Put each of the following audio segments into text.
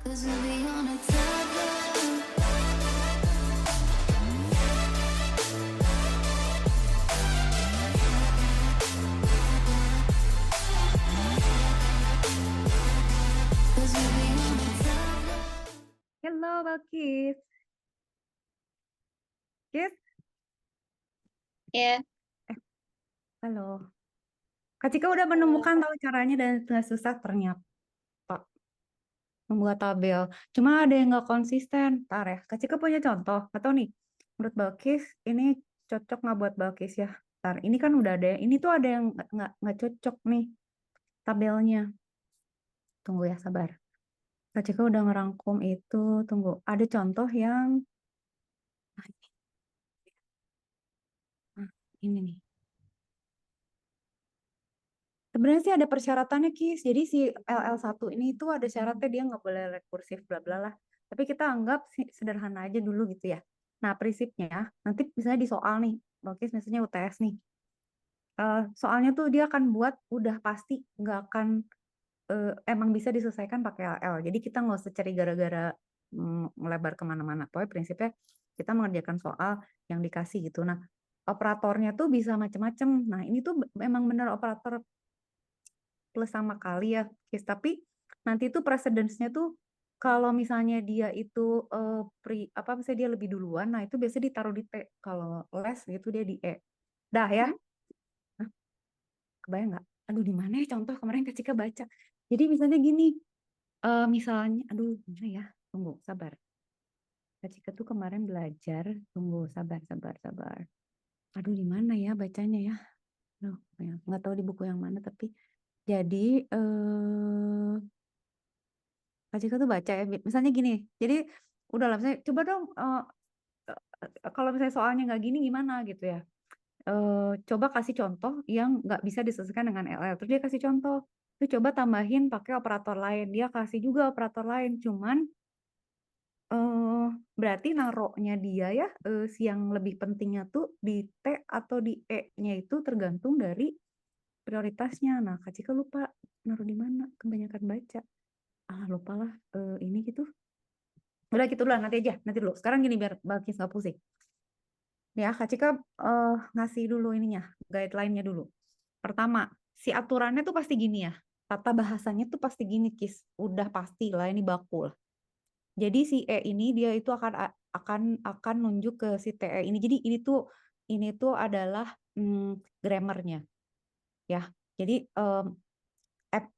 Halo, Balkis. Kis, Ya, halo. Kak Cika udah menemukan tahu caranya dan nggak susah ternyata membuat tabel. Cuma ada yang nggak konsisten. Ntar ya, Kak Cika punya contoh. Atau nih, menurut Balkis, ini cocok nggak buat Balkis ya? Ntar, ini kan udah ada. Ini tuh ada yang nggak cocok nih tabelnya. Tunggu ya, sabar. Kak Cika udah ngerangkum itu. Tunggu, ada contoh yang... Nah, ini nih. Sebenarnya sih ada persyaratannya, Kis. Jadi si LL1 ini itu ada syaratnya dia nggak boleh rekursif bla bla lah. Tapi kita anggap sederhana aja dulu gitu ya. Nah, prinsipnya nanti misalnya di soal nih, Kis misalnya UTS nih. Soalnya tuh dia akan buat udah pasti nggak akan emang bisa diselesaikan pakai LL. Jadi kita nggak usah cari gara-gara melebar kemana-mana. Pokoknya prinsipnya kita mengerjakan soal yang dikasih gitu. Nah, operatornya tuh bisa macam-macam. Nah, ini tuh memang benar operator plus sama kali ya, Kis. Tapi nanti tuh precedence-nya tuh kalau misalnya dia itu apa misalnya dia lebih duluan, nah itu biasanya ditaruh di T. Kalau les gitu dia di E. Dah ya. Hah, kebayang nggak? Aduh, di mana ya contoh kemarin Kak Cika baca. Jadi misalnya gini, misalnya, aduh, gimana ya? Tunggu, sabar. Kak Cika tuh kemarin belajar, tunggu, sabar, sabar, sabar. Aduh, di mana ya bacanya ya? Aduh, nggak tahu di buku yang mana, tapi jadi Kak Cika tuh baca ya, misalnya gini, jadi udah lah, misalnya coba dong, kalau misalnya soalnya nggak gini gimana gitu ya, coba kasih contoh yang nggak bisa diselesaikan dengan LL, terus dia kasih contoh, terus coba tambahin pakai operator lain, dia kasih juga operator lain, cuman berarti naroknya dia ya, si yang lebih pentingnya tuh di T atau di E-nya itu tergantung dari prioritasnya. Nah, Kak Cika lupa naruh di mana, kebanyakan baca. Lupa lah, ini gitu. Udah gitu dulu, nanti aja, nanti dulu. Sekarang gini biar Balkis nggak pusing. Ya, Kak Cika ngasih dulu ininya, guideline-nya dulu. Pertama, si aturannya tuh pasti gini ya. Tata bahasanya tuh pasti gini, Kis. Udah pasti lah, ini baku lah. Jadi si E ini dia itu akan nunjuk ke si TE ini. Jadi ini tuh adalah grammarnya, ya. Jadi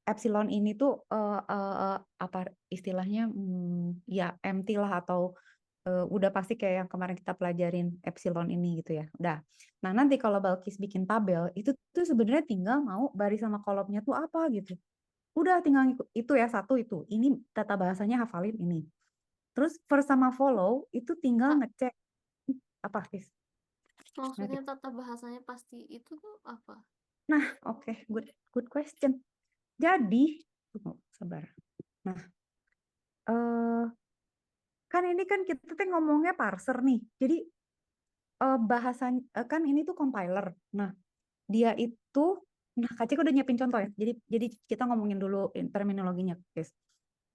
epsilon ini tuh apa istilahnya, ya empty lah, atau udah pasti kayak yang kemarin kita pelajarin epsilon ini gitu ya. Udah. Nah, nanti kalau Balkis bikin tabel itu tuh sebenarnya tinggal mau baris sama kolomnya tuh apa gitu. Udah tinggal itu ya, satu itu. Ini tata bahasanya hafalin ini. Terus first sama follow itu tinggal Kak, ngecek apa, Kis? maksudnya tata bahasanya pasti itu tuh apa? Nah, oke, good question. Jadi, tunggu, sabar. Nah, eh kan ini kan kita tuh ngomongnya parser nih. Jadi bahasan kan ini tuh compiler. Nah, dia itu, nah Kak Cika udah nyiapin contoh ya. Jadi kita ngomongin dulu terminologinya, guys.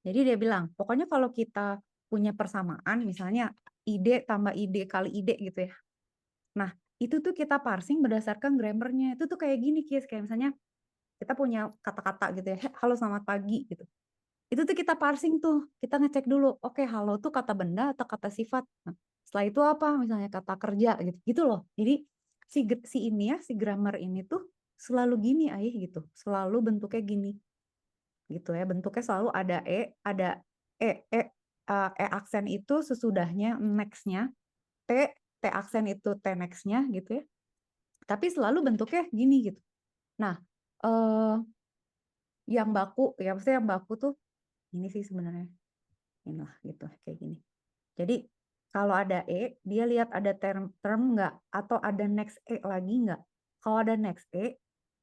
Jadi dia bilang, pokoknya kalau kita punya persamaan, misalnya ide tambah ide kali ide gitu ya. Nah, itu tuh kita parsing berdasarkan grammarnya. Itu tuh kayak gini, Kis. Kayak misalnya kita punya kata-kata gitu ya. Halo, selamat pagi gitu. Itu tuh kita parsing tuh. Kita ngecek dulu. Oke, halo tuh kata benda atau kata sifat. Nah, setelah itu apa? Misalnya kata kerja gitu. Gitu loh. Jadi si ini ya, si grammar ini tuh selalu gini, gitu. Selalu bentuknya gini. Gitu ya. Bentuknya selalu ada ada e, e, e aksen itu sesudahnya next-nya, T, T aksen itu T next-nya gitu ya. Tapi selalu bentuknya gini gitu. Nah, eh yang baku ya, maksudnya yang baku tuh ini sih sebenarnya, inilah gitu kayak gini. Jadi kalau ada dia lihat ada term nggak, atau ada next lagi nggak. Kalau ada next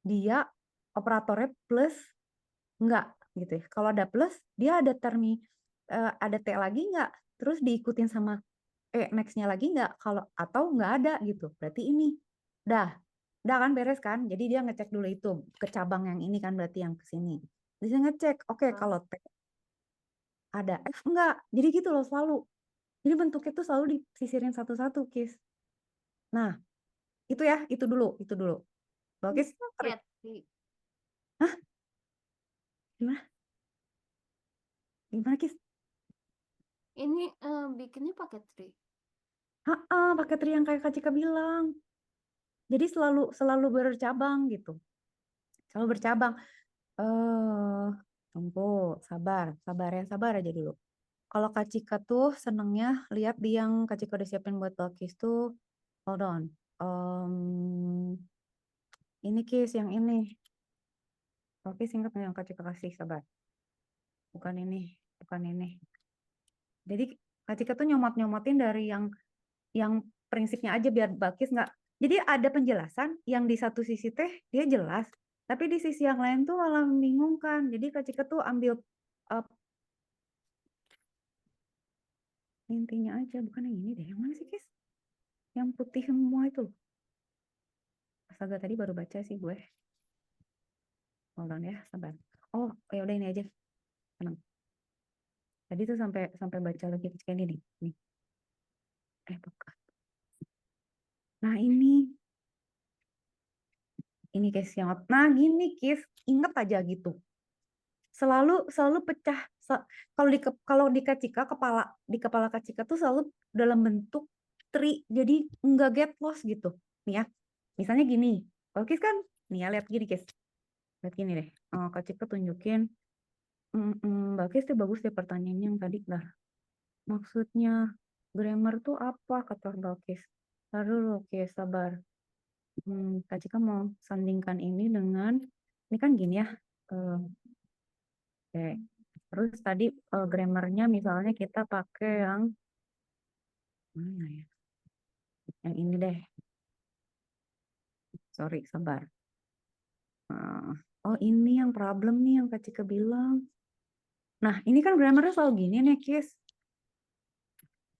dia operatornya plus nggak gitu ya. Kalau ada plus, dia ada ada T lagi nggak, terus diikutin sama nextnya lagi nggak, kalau atau nggak ada gitu, berarti ini dah dah kan beres kan. Jadi dia ngecek dulu itu ke cabang yang ini kan, berarti yang ke sini bisa ngecek. Oke, kalau T ada F enggak. Jadi gitu loh selalu. Jadi bentuknya tuh selalu disisirin satu-satu, Kis. Nah, itu ya, itu dulu. Balkis, Pakai tri. hah? Gimana? Gimana, Kis? Ini bikinnya pakai tri. Pakai tri yang kayak Kak Cika bilang. Jadi selalu bercabang gitu. Selalu bercabang. Tunggu, sabar aja dulu. Kalau Kak Cika tuh senengnya lihat di yang Kak Cika udah siapin buat Balkis tuh, hold on. Ini Kis, yang ini. Balkis ingat nggak yang Kak Cika kasih, sabar. Bukan ini. Jadi Kak Cika tuh nyomot-nyomotin dari yang prinsipnya aja biar Balkis nggak. Jadi ada penjelasan yang di satu sisi teh dia jelas, tapi di sisi yang lain tuh malah membingungkan. Jadi Kak Cika tuh ambil intinya aja, bukan yang ini deh. Yang mana sih, Kis? Yang putih semua itu. Astaga, tadi baru baca sih gue. Hold on ya, sabar. Oh, ya udah ini aja. Tenang. Tadi tuh sampai baca lagi kayak ini nih. Nih. Bukan. Nah, ini Kis yang nah gini Kis, inget aja gitu. Selalu pecah. Kalau di Kacika di kepala Kacika tuh selalu dalam bentuk tri, jadi enggak get lost gitu. Nih ya. Misalnya gini. Kalau Kis kan nih ya, lihat gini Kis. Lihat gini deh. Kacika tunjukin. Mbak Kis tuh bagus deh pertanyaannya yang tadi lah. Maksudnya grammar tuh apa, kata Mbak Kis? Ntar dulu, Kis, sabar. Kak Cika mau sandingkan ini dengan, ini kan gini ya. Oke. Terus tadi grammarnya misalnya kita pakai yang mana ya? Yang ini deh. Sorry, sabar. Oh, ini yang problem nih yang Kak Cika bilang. Nah, ini kan grammarnya selalu gini nih, Kis.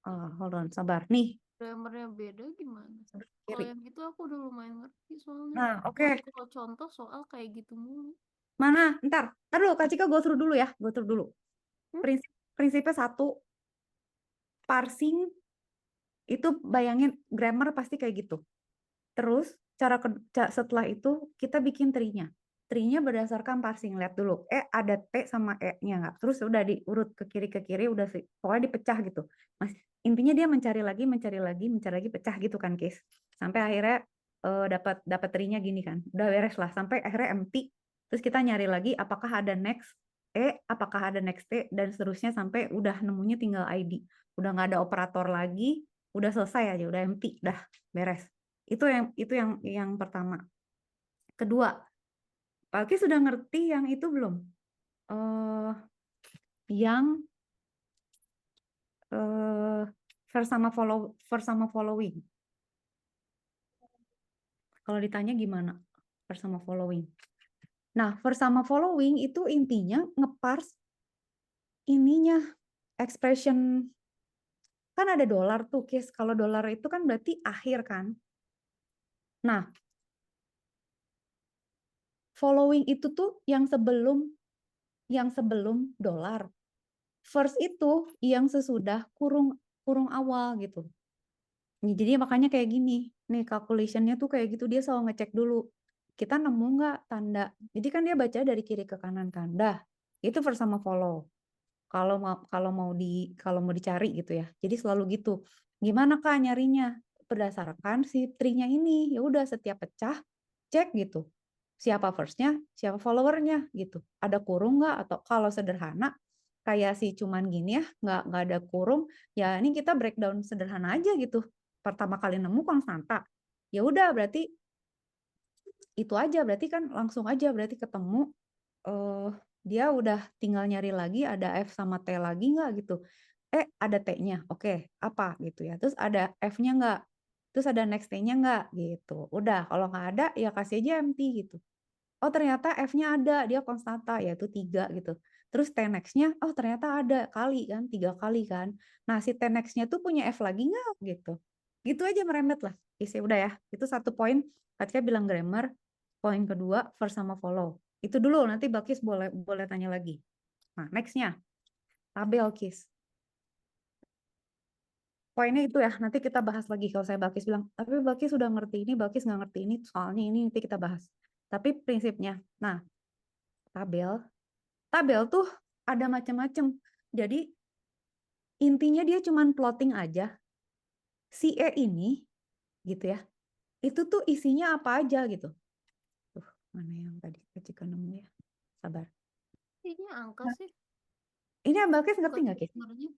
Hold on, sabar. Nih. Grammarnya beda gimana? Kalau Kiri. yang gitu aku udah lumayan ngerti soalnya. Nah, oke. Kalau contoh soal kayak gitu mulu. Mana? Ntar dulu, Kak Cika go through dulu ya. Go through dulu. Prinsipnya satu, parsing itu bayangin grammar pasti kayak gitu. Terus setelah itu kita bikin trinya. Trinya berdasarkan parsing. Lihat dulu, ada T sama E-nya nggak? Terus udah diurut ke kiri udah sih. Pokoknya dipecah gitu. Mas, intinya dia mencari lagi, pecah gitu kan, Kis. Sampai akhirnya dapat trinya gini kan. Udah beres lah sampai akhirnya empty. Terus kita nyari lagi apakah ada next apakah ada next T, dan seterusnya sampai udah nemunya tinggal ID. Udah nggak ada operator lagi, udah selesai aja, udah empty, dah beres. Itu yang pertama. Kedua, Pak Alki sudah ngerti yang itu belum? Yang first sama following. Kalau ditanya gimana? First sama following. Nah, first sama following itu intinya ngeparse ininya expression. Kan ada dolar tuh, Kis. Kalau dolar itu kan berarti akhir kan. Nah, following itu tuh yang sebelum dolar. First itu yang sesudah kurung awal gitu. Jadi makanya kayak gini. Nih calculation-nya tuh kayak gitu, dia selalu ngecek dulu. Kita nemu nggak tanda. Jadi kan dia baca dari kiri ke kanan kan. Dah, itu first sama follow. Kalau mau dicari gitu ya. Jadi selalu gitu. Gimana Kak nyarinya? Berdasarkan si tree-nya ini. Ya udah setiap pecah cek gitu. Siapa first-nya, siapa follower-nya gitu. Ada kurung nggak? Atau kalau sederhana kayak si cuman gini ya, nggak ada kurung. Ya ini kita breakdown sederhana aja gitu. Pertama kali nemu konstanta. Ya udah berarti itu aja, berarti kan langsung aja berarti ketemu dia udah tinggal nyari lagi ada F sama T lagi nggak gitu. Ada T-nya, oke, apa gitu ya. Terus ada F-nya nggak, terus ada next T-nya nggak gitu. Udah, kalau nggak ada ya kasih aja empty gitu. Oh ternyata F-nya ada, dia konstanta yaitu 3 gitu. Terus T next-nya, oh ternyata ada kali kan, 3 kali kan. Nah si T next-nya tuh punya F lagi nggak gitu. Gitu aja meremet lah. Isi udah ya, itu satu poin. Katika bilang grammar. Poin kedua, first sama follow. Itu dulu, nanti Bakis boleh tanya lagi. Nah, next-nya. tabel, Kis. Poinnya itu ya, nanti kita bahas lagi kalau saya Balkis bilang, tapi Balkis sudah ngerti ini, Balkis nggak ngerti ini, soalnya ini nanti kita bahas. Tapi prinsipnya, nah, tabel tuh ada macam-macam. Jadi intinya dia cuman plotting aja. Si E ini, gitu ya, itu tuh isinya apa aja gitu. Tuh, mana yang tadi kecikan nemu ya? Sabar. Ini angka Nah, sih, ini Balkis ngerti bukan nggak, Kis? nomornya.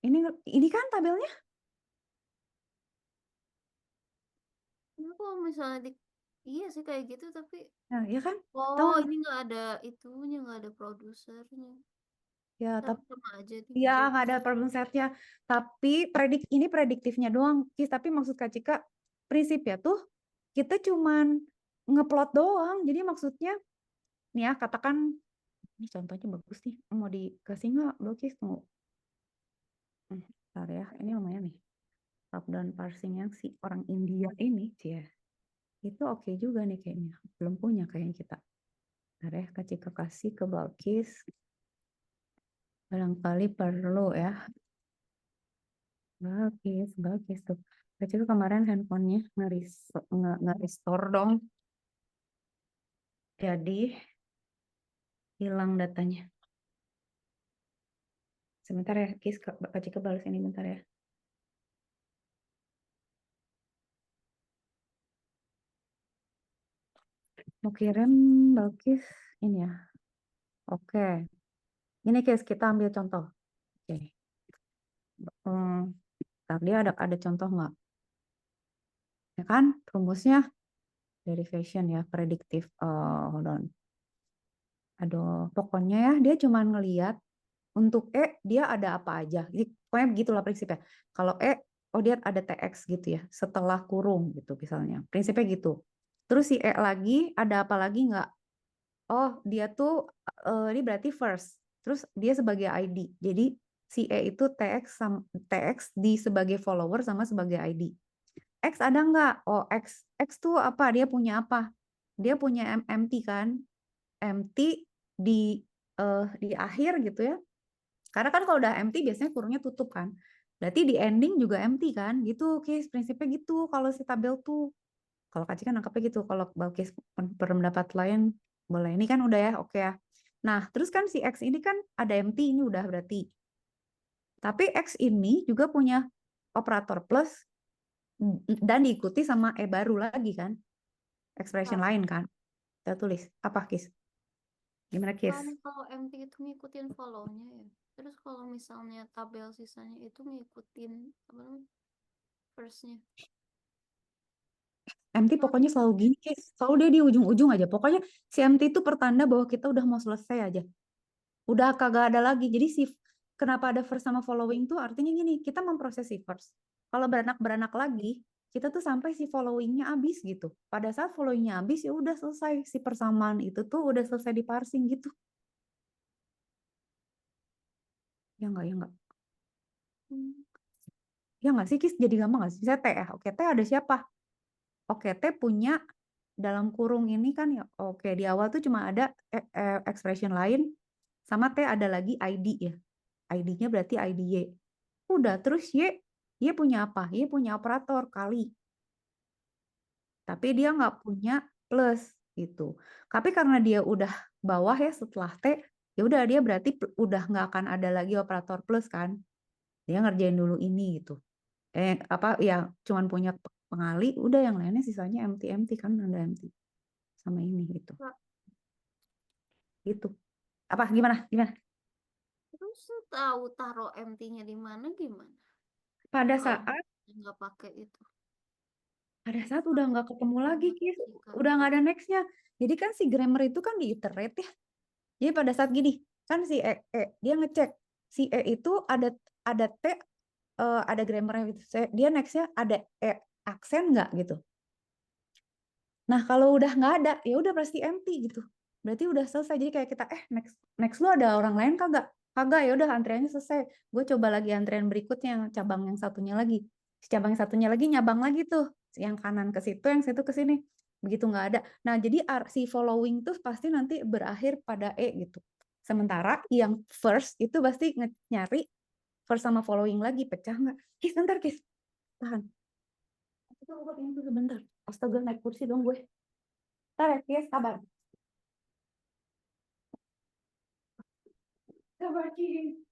Ini kan tabelnya. Kenapa kalau misalnya iya sih kayak gitu, tapi Nah, ya kan? Tahu oh nggak? ini nggak ada itunya, nggak ada produsernya. Ya, Tapi tapi sama aja nih ya gitu. nggak ada problem setnya. Tapi ini prediktifnya doang, Kis. Tapi maksud Kak Cika, prinsip ya tuh kita cuman ngeplot doang. Jadi maksudnya, nih ya, katakan, ini contohnya bagus nih. Mau dikasih nggak, Kis? Mau? Bentar ya, ini lumayan nih. Top down parsing yang si orang India ini, ya. Itu oke juga nih kayaknya. Belum punya kayaknya kita. Bentar ya, Kak Cika kasih ke Balkis. Barangkali perlu ya. Bagus tuh. Kecil tuh kemarin handphonenya nge-restore dong. Jadi hilang datanya. Sebentar ya, Kis, Kak Cika balas ini bentar ya. Mau kirim Balkis ini ya. Oke. Ini Kis, kita ambil contoh. Oke. Tadi ada contoh nggak? Ya kan, rumusnya derivation ya, predictive. Hold on. Aduh, pokoknya ya dia cuma ngeliat untuk E dia ada apa aja. Jadi pokoknya begitulah prinsipnya. Kalau E, oh dia ada TX gitu ya, setelah kurung gitu misalnya. Prinsipnya gitu. Terus si E lagi ada apa lagi nggak? Oh dia tuh ini berarti first. Terus dia sebagai ID. Jadi si E itu TX di sebagai follower sama sebagai ID. X ada nggak? Oh X tuh apa? Dia punya apa? Dia punya empty kan? Empty di akhir gitu ya. Karena kan kalau udah empty biasanya kurungnya tutup kan. Berarti di ending juga empty kan. Gitu Kis, prinsipnya gitu kalau si tabel tuh. Kalau Kak Cika nangkapnya gitu. Kalau Balkis berpendapat lain boleh. Ini kan udah ya, oke ya. Nah, terus kan si X ini kan ada empty ini udah berarti. Tapi X ini juga punya operator plus dan diikuti sama E baru lagi kan. Expression Nah, lain kan. Kita tulis. Apa Kis? Gimana Kis? kan kalau MT itu ngikutin follow-nya ya. Terus kalau misalnya tabel sisanya itu ngikutin apa namanya? First-nya. MT pokoknya selalu gini, Kis. Selalu dia di ujung-ujung aja. Pokoknya si MT itu pertanda bahwa kita udah mau selesai aja. Udah kagak ada lagi. Jadi si kenapa ada first sama following tuh artinya gini, kita memproses si first. Kalau beranak-beranak lagi, kita tuh sampai si followingnya habis gitu. Pada saat followingnya habis ya udah selesai si persamaan itu tuh udah selesai di parsing gitu. Ya enggak, ya enggak. Ya enggak sih, Kis? Jadi gampang nggak sih? Saya T ya. Oke, T ada siapa? Oke, T punya dalam kurung ini kan ya. Oke, di awal tuh cuma ada expression lain sama T ada lagi ID ya. ID-nya berarti ID Y. Udah, terus Y punya apa? Y punya operator kali. Tapi dia nggak punya plus gitu. Tapi karena dia udah bawah ya setelah T, ya udah dia berarti udah nggak akan ada lagi operator plus kan. Dia ngerjain dulu ini gitu. Apa ya cuman punya pengali, udah yang lainnya sisanya empty empty kan ada empty sama ini gitu. Nah, Gitu. Apa gimana? Gimana? terus tahu taruh MT-nya di mana gimana? Pada Kalau saat nggak pakai itu. udah nggak ketemu lagi, Kis. Udah nggak ada nextnya. Jadi kan si grammar itu kan diiterate ya. Jadi pada saat gini, kan si dia ngecek si E itu ada T ada grammarnya gitu. Dia nextnya ada aksen nggak gitu. Nah kalau udah nggak ada, ya udah pasti empty gitu. Berarti udah selesai. Jadi kayak kita next lu ada orang lain kagak? Kagak, ya udah antriannya selesai. Gue coba lagi antrian berikutnya yang cabang yang satunya lagi. Si cabang yang satunya lagi nyabang lagi tuh. Yang kanan ke situ, yang situ ke sini. Begitu nggak ada. Nah jadi si following tuh pasti nanti berakhir pada E gitu. Sementara yang first itu pasti nyari first sama following lagi, pecah nggak? Kis, bentar Kis, tahan. Kita buka pintu sebentar. Astaga, naik kursi dong gue. Ntar ya Kis, sabar. Sabar Kis.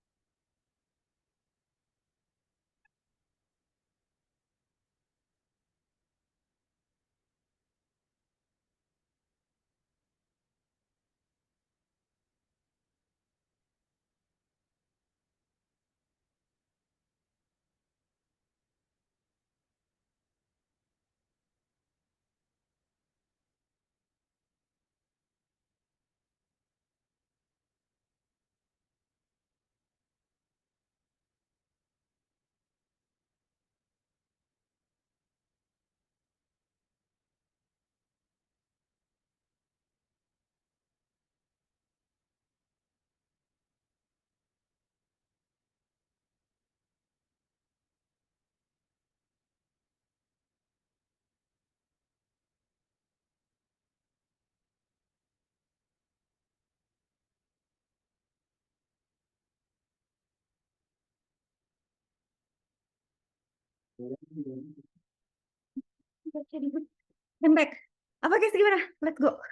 I'm back. Apa Kis, gimana? Let's go.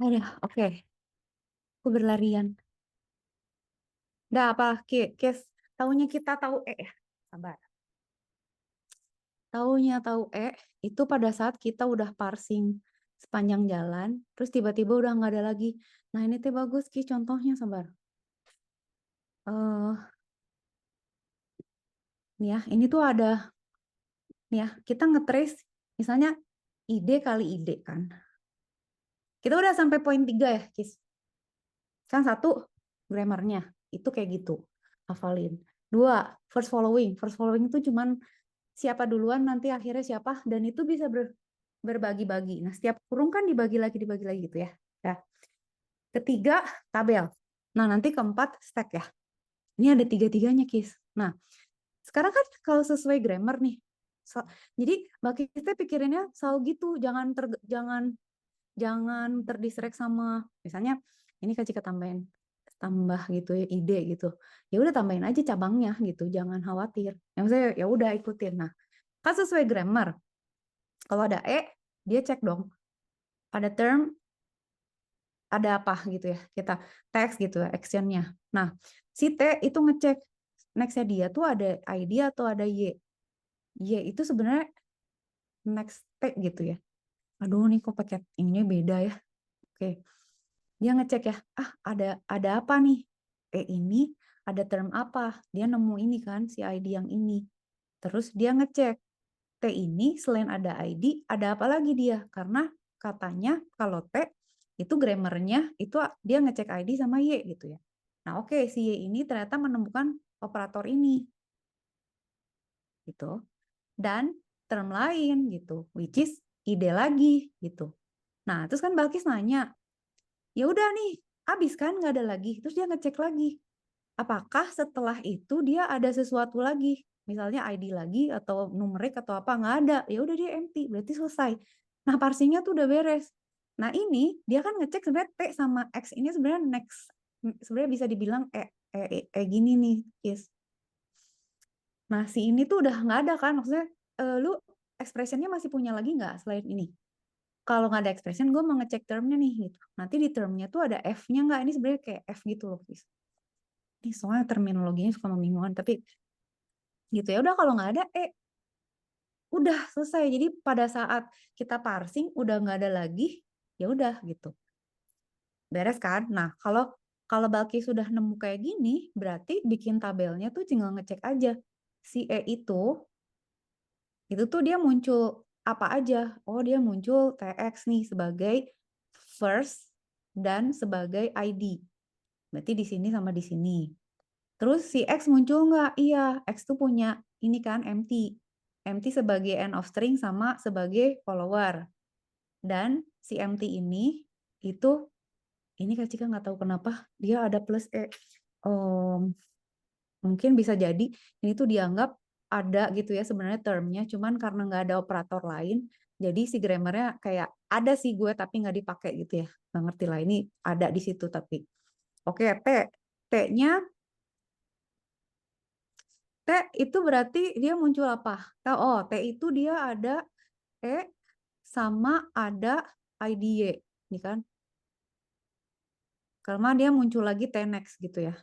Aduh, oke. Aku berlarian. Udah apa, Kis? Taunya kita tahu ya. Sabar. Taunya tahu itu pada saat kita udah parsing sepanjang jalan, terus tiba-tiba udah nggak ada lagi. Nah ini tuh bagus Ki, contohnya sabar. Nih ya, ini tuh ada, nih ya, kita ngetrace misalnya ide kali ide kan. Kita udah sampai poin 3 ya, Kis. Kan 1, grammarnya, itu kayak gitu, hafalin. 2, first following. First following itu cuman siapa duluan, nanti akhirnya siapa, dan itu bisa berbagi-bagi. Nah, setiap kurung kan dibagi lagi gitu ya. Ya. Ketiga, tabel. Nah, nanti keempat, stack ya. Ini ada tiga-tiganya, Kis. Nah, sekarang kan kalau sesuai grammar nih, jadi Mbak kita pikirinnya selalu gitu, jangan terdistract sama misalnya ini kan jika tambah gitu ya, ide gitu. Ya udah tambahin aja cabangnya gitu, jangan khawatir. Yang saya ya udah ikutin. Nah, kan sesuai grammar. Kalau ada dia cek dong. Ada term, ada apa gitu ya. Kita teks gitu ya, actionnya. Nah, si T itu ngecek nextnya dia tuh ada ID atau ada Y. Y itu sebenarnya next T gitu ya. Aduh nih kok paket ini beda ya. Oke. Dia ngecek ya, ada apa nih? Ini ada term apa? Dia nemu ini kan si ID yang ini. Terus dia ngecek T ini selain ada ID, ada apa lagi dia? Karena katanya kalau T itu grammarnya itu dia ngecek ID sama Y gitu ya. Nah, oke, si Y ini ternyata menemukan operator ini gitu. Dan term lain gitu, which is ide lagi gitu. Nah, terus kan Balkis nanya, ya udah nih, habis kan nggak ada lagi. Terus dia ngecek lagi, apakah setelah itu dia ada sesuatu lagi, misalnya ID lagi atau numerik atau apa, nggak ada. Ya udah dia empty, berarti selesai. Nah, parsingnya tuh udah beres. Nah, ini dia kan ngecek sebenarnya T sama X ini sebenarnya next, sebenarnya bisa dibilang gini nih, yes. Nah, si ini tuh udah nggak ada kan, maksudnya lu expressionnya masih punya lagi nggak selain ini? Kalau nggak ada expression, gue mau ngecek termnya nih gitu. Nanti di termnya tuh ada F-nya nggak? Ini sebenarnya kayak F gitu loh, guys. Ini soalnya terminologinya suka membingungkan, tapi gitu ya udah kalau nggak ada, udah selesai. Jadi pada saat kita parsing udah nggak ada lagi, ya udah gitu. Beres kan? Nah, kalau Balki sudah nemu kayak gini, berarti bikin tabelnya tuh tinggal ngecek aja. Si itu tuh dia muncul apa aja? Oh, dia muncul TX nih sebagai first dan sebagai ID. Berarti di sini sama di sini. Terus si X muncul nggak? Iya, X tuh punya ini kan empty. Empty sebagai end of string sama sebagai follower. Dan si empty itu ini Kak Cika nggak tahu kenapa dia ada plus mungkin bisa jadi ini tuh dianggap ada gitu ya sebenarnya termnya, cuman karena nggak ada operator lain, jadi si grammarnya kayak ada sih gue tapi nggak dipakai gitu ya, nggak ngerti lah ini ada di situ tapi. Oke, T-nya T itu berarti dia muncul apa? Oh, T itu dia ada E sama ada IDY, ini kan? Karena dia muncul lagi T next gitu ya.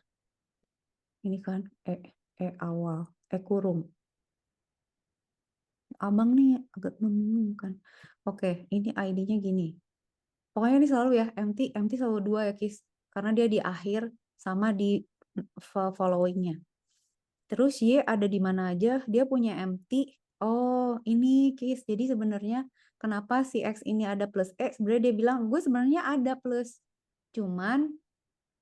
Ini kan E awal, E kurung. Abang nih agak membingungkan. Oke, ini ID-nya gini. Pokoknya ini selalu ya, MT selalu 2 ya, Kis. Karena dia di akhir sama di following-nya. Terus Y ada di mana aja, dia punya MT. Oh, ini Kis. Jadi sebenarnya kenapa si X ini ada plus X, sebenarnya dia bilang, gue sebenarnya ada plus. Cuman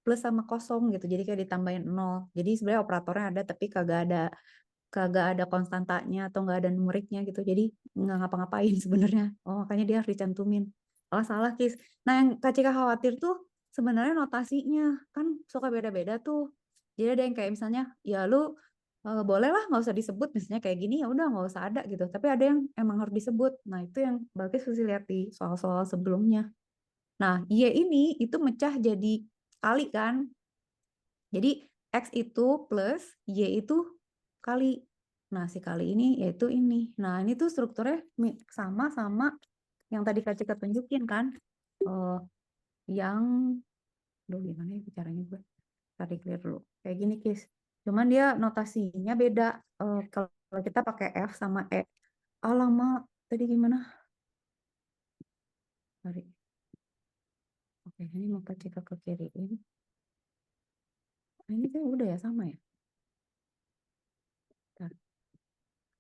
plus sama kosong gitu. Jadi kayak ditambahin 0. Jadi sebenarnya operatornya ada, tapi kagak ada konstantanya atau nggak ada numeriknya gitu. Jadi nggak ngapa-ngapain sebenarnya. Oh, makanya dia harus dicantumin. Oh, salah, Kis. Nah, yang Kak Cika khawatir tuh sebenarnya notasinya. Kan suka beda-beda tuh. Jadi ada yang kayak misalnya, ya lu boleh lah nggak usah disebut. Misalnya kayak gini, ya udah nggak usah ada gitu. Tapi ada yang emang harus disebut. Nah, itu yang bagus mesti lihat di soal-soal sebelumnya. Nah, Y ini itu mecah jadi kali kan. Jadi X itu plus, Y itu kali. Nah, si kali ini yaitu ini. Nah, ini tuh strukturnya sama yang tadi Kak Cika tunjukin kan. Yang, gimana ya caranya gue? Tarik clear dulu. Kayak gini, Kis. Cuman dia notasinya beda. Kalau kita pakai F sama E. Alamak, tadi gimana? Tarik. Oke, ini mau Kak Cika ke kiriin. Ini kan udah ya, sama ya? Bentar.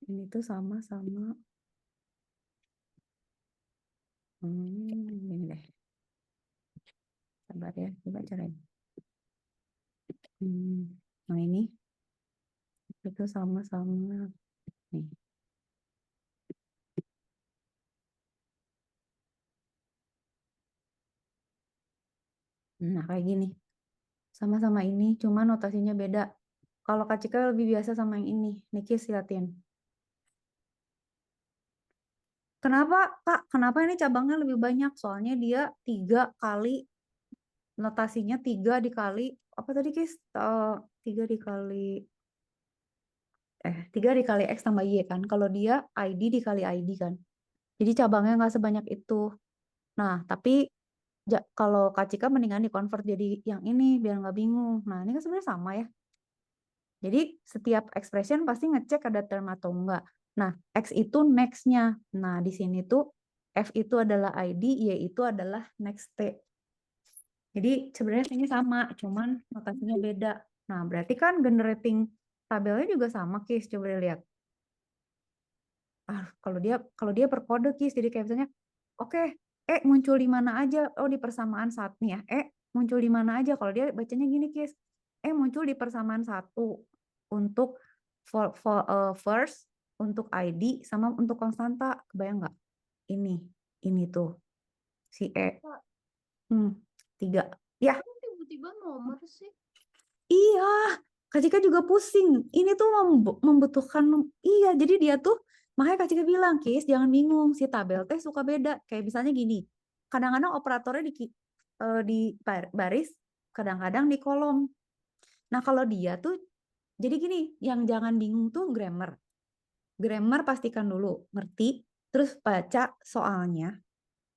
Ini tuh sama-sama. Ini deh. Sabar ya, coba caranya. Nah ini itu sama-sama nih. Nah kayak gini. Sama-sama ini, cuma notasinya beda. Kalau Kak Cika lebih biasa sama yang ini. Niki liatin. Kenapa, Kak? Kenapa ini cabangnya lebih banyak? Soalnya dia 3 kali, notasinya 3 dikali, apa tadi, Kis? 3 dikali, 3 dikali X tambah Y kan? Kalau dia ID dikali ID kan? Jadi cabangnya nggak sebanyak itu. Nah, tapi kalau Kak Cika mendingan di-convert jadi yang ini, biar nggak bingung. Nah, ini kan sebenarnya sama ya. Jadi setiap expression pasti ngecek ada term atau enggak. Nah, X itu next-nya. Nah, di sini tuh F itu adalah ID, Y itu adalah next T. Jadi sebenarnya ini sama, cuman notasinya beda. Nah, berarti kan generating tabelnya juga sama, Kis. Coba lihat. Kalau dia per kode, Kis. Jadi kayak misalnya, oke, muncul di mana aja? Oh, di persamaan saat nih ya. Muncul di mana aja? Kalau dia bacanya gini, Kis. Muncul di persamaan 1 untuk first, untuk ID, sama untuk konstanta. Kebayang nggak? Ini tuh. Si E. 3. Ya, Kok tiba-tiba nomor sih? iya. Kak Cika juga pusing. Ini tuh membutuhkan, iya. Jadi dia tuh, makanya Kak Cika bilang, Kis, jangan bingung. Si tabel teh suka beda. Kayak misalnya gini, kadang-kadang operatornya di baris, kadang-kadang di kolom. Nah, kalau dia tuh, jadi gini, yang jangan bingung tuh grammar. Grammar pastikan dulu, ngerti, terus baca soalnya.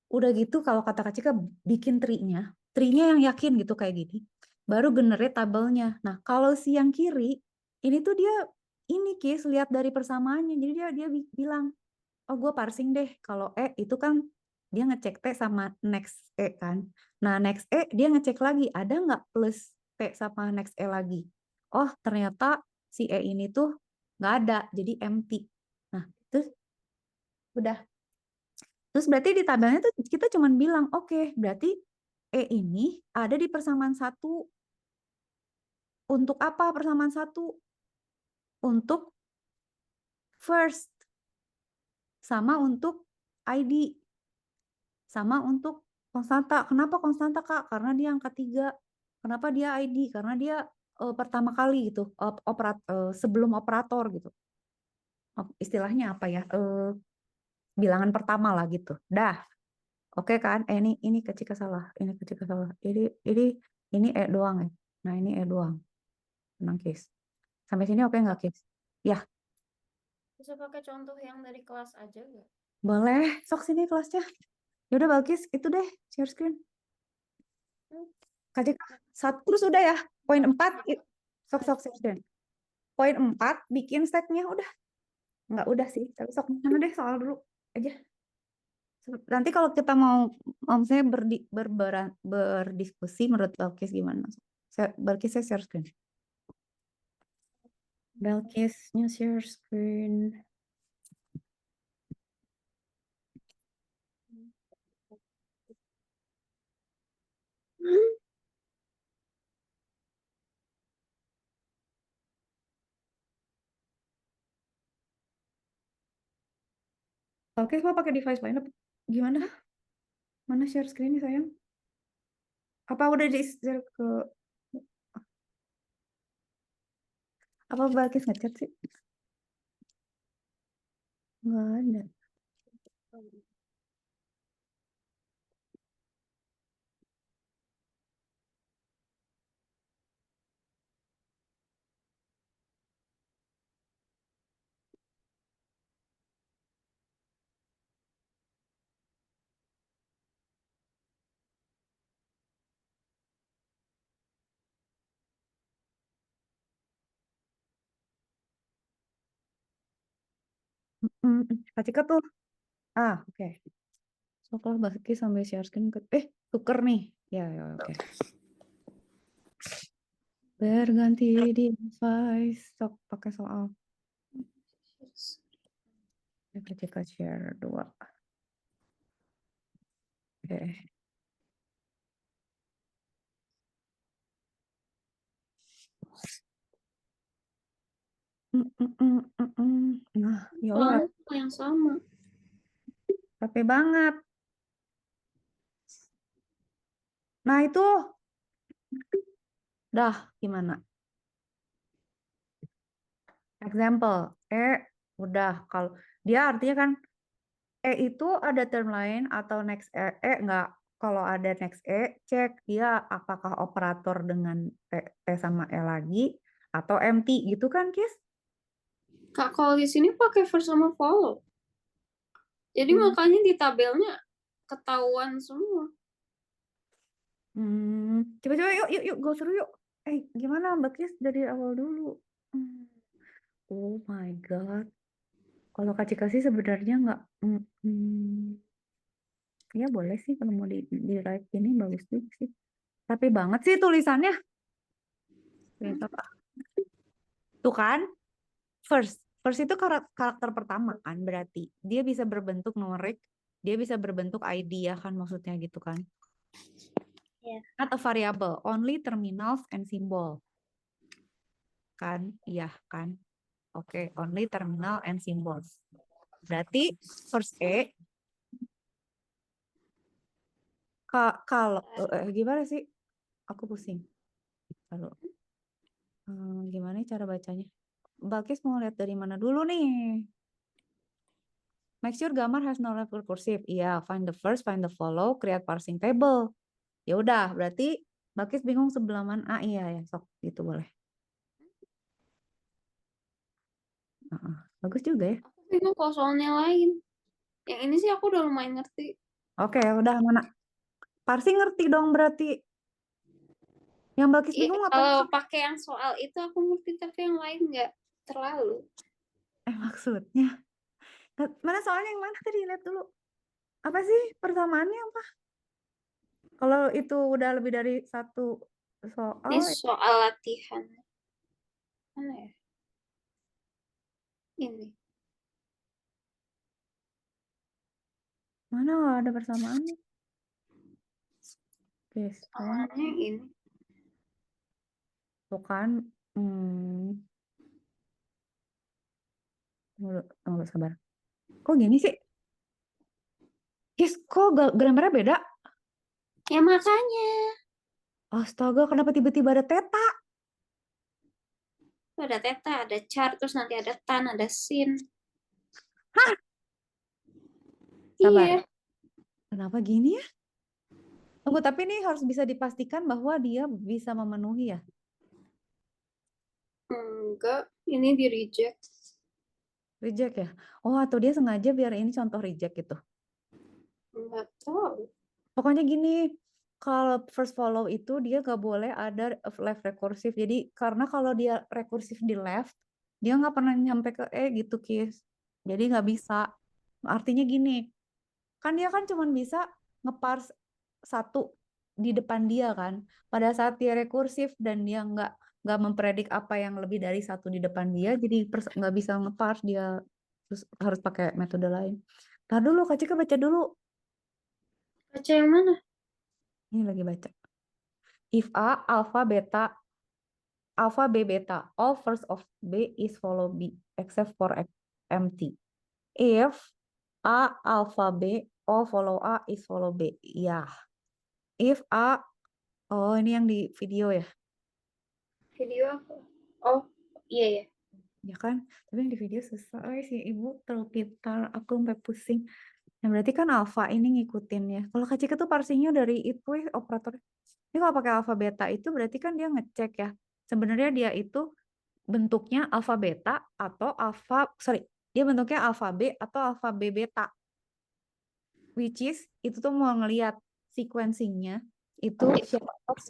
Udah gitu, kalau kata Kak Cika, bikin tree-nya yang yakin gitu kayak gini. Baru generate tabelnya. Nah, kalau si yang kiri, ini tuh dia, ini Kis, lihat dari persamaannya. Jadi dia bilang, oh gue parsing deh. Kalau itu kan, dia ngecek T sama next E kan. Nah, next E dia ngecek lagi, ada nggak plus T sama next E lagi. Oh, ternyata si E ini tuh nggak ada, jadi empty. Nah, terus udah. Terus berarti di tabelnya tuh kita cuma bilang, oke, berarti E ini ada di persamaan 1. Untuk apa persamaan 1? Untuk first. Sama untuk ID. Sama untuk konstanta. Kenapa konstanta, Kak? Karena dia angka 3. Kenapa dia ID? Karena dia pertama kali gitu, sebelum operator gitu. Istilahnya apa ya? Bilangan pertama lah gitu. Dah. Oke kan? Ini kecil salah. Ini kecil salah. Ini Ini E doang ya. Nah, ini E doang. Tenang, Kis. Sampai sini oke nggak, Kis? Ya, Bisa pakai contoh yang dari kelas aja gak? boleh. Sok sini kelasnya. Ya udah, Balkis, itu deh, share screen. KJK, satu terus udah ya. Poin 4, sok share screen. Poin 4, bikin stacknya udah. Nggak udah sih, tapi sok mana deh soal dulu aja. Nanti kalau kita mau misalnya berdiskusi menurut Balkis gimana? Balkis saya share screen. Balkisnya share screen. Balkis mau pakai device lain apa? Gimana? Mana share screen sayang? Apa udah di share ke apa Balkis ngechat sih? Nggak ada. Kak Cika tuh. Oke. So kalau Balkis sambil share screen ke tuker nih. Ya, oke. Berganti device. Sok pakai soal. Kak Cika share 2. Oke. Nah, ya Allah, Soalnya yang sama. capek banget. Nah, itu dah gimana? Example, udah kalau dia artinya kan itu ada term lain atau next enggak. Kalau ada next cek dia apakah operator dengan T sama E lagi atau empty gitu kan, Kis? Kak, kalau di sini pakai first sama follow. Jadi makanya di tabelnya ketahuan semua. Coba-coba yuk, go seru yuk. Gimana Mbak Kis dari awal dulu? Oh my God. Kalau Kak Cika sih sebenarnya nggak, ya boleh sih kalau mau di like ini bagus juga sih. Tapi banget sih tulisannya. Tuh kan, first itu karakter pertama kan, berarti dia bisa berbentuk numerik, dia bisa berbentuk ID ya kan maksudnya gitu kan. Yeah. Not a variable, only terminals and symbol. Kan, iya kan. Oke, only terminal and symbols. Berarti first kalau gimana sih? Aku pusing. Kalau gimana cara bacanya? Balkis mau lihat dari mana dulu nih? Make sure gambar has no left cursive. Iya, find the first, find the follow, create parsing table. Ya udah, berarti Balkis bingung sebelah mana? Iya ya, sok gitu boleh. Bagus juga ya. Aku bingung kalau soalnya lain. Yang ini sih aku udah lumayan ngerti. Oke, udah mana? Parsing ngerti dong berarti. Yang Balkis bingung apa? Kalau pakai yang soal itu aku ngerti, tapi yang lain nggak terlalu. Maksudnya? Mana soalnya yang mana tadi? Lihat dulu. Apa sih persamaannya apa? Kalau itu udah lebih dari satu soal, Ini soal latihan. Mana ya? Ini. mana nggak ada persamaannya? Oke, Soalnya ini. tuh kan. Tunggu, sabar. Kok gini sih? Yes, kok gambarnya beda? Ya makanya. Astaga, kenapa tiba-tiba ada teta? Tuh ada theta, ada char, terus nanti ada tan, ada sin. Sabar. Iya. Kenapa gini ya? Tunggu, tapi ini harus bisa dipastikan bahwa dia bisa memenuhi ya. Enggak, ini di reject. Reject ya. Oh, atau dia sengaja biar ini contoh reject gitu. Enggak tahu. Pokoknya gini, kalau first follow itu dia gak boleh ada left rekursif. Jadi karena kalau dia rekursif di left, dia nggak pernah nyampe ke E gitu, Kis. Jadi nggak bisa. Artinya gini, kan dia kan cuma bisa ngeparse satu di depan dia kan. Pada saat dia rekursif dan dia nggak mempredik apa yang lebih dari satu di depan dia, jadi nggak bisa ngeparse dia, terus harus pakai metode lain. Tar dulu, Kak Cika baca dulu. Baca yang mana? Ini lagi baca. If A, alpha, beta, alpha, B, beta, all first of B is follow B, except for empty. If A, alpha, B, all follow A is follow B. Ya. If A, oh ini yang di video ya. Video apa? Oh, iya ya. Ya kan? Tapi yang di video susah. Oh, si ibu terlalu pintar. Aku sampai pusing. Nah, berarti kan alpha ini ngikutin ya. Kalau Kak Cika tuh parsingnya dari itu ya, operator. Ini kalau pakai alpha beta itu berarti kan dia ngecek ya. Sebenarnya dia itu bentuknya alfa beta atau dia bentuknya alfa B atau alfa B beta, which is itu tuh mau ngelihat sequencingnya itu siapa first,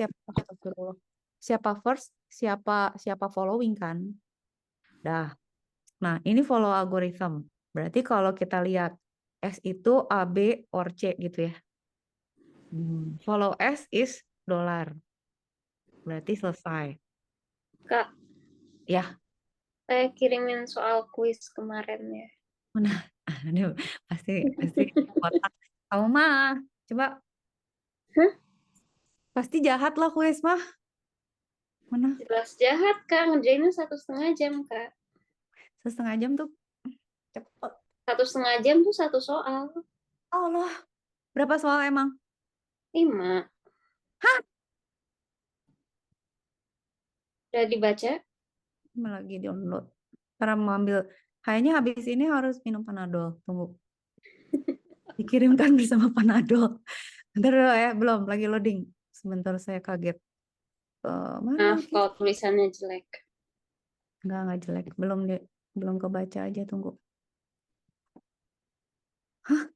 siapa first, siapa following kan. Nah ini follow algorithm, berarti kalau kita lihat S itu A B or C gitu ya. Follow S is dollar, berarti selesai Kak, ya. saya kirimin soal kuis kemarin ya. Mana? Aduh, pasti pasti kotak. Kamu mah, coba Hah? pasti jahat lah kuis mah. Mana? Jelas jahat, Kak. Ngerjainnya 1,5 jam, Kak. Setengah jam tuh cepet. 1,5 jam tuh satu soal. Allah, berapa soal emang? 5. Hah? Udah dibaca? Lagi download. Cara mau ambil, kayaknya habis ini harus minum Panadol. Tunggu, dikirimkan bersama Panadol. Bentar dulu ya, belum, lagi loading. Sebentar saya kaget. Mana Maaf lagi? kalau tulisannya jelek. Enggak jelek. Belum kebaca aja, tunggu. Hah?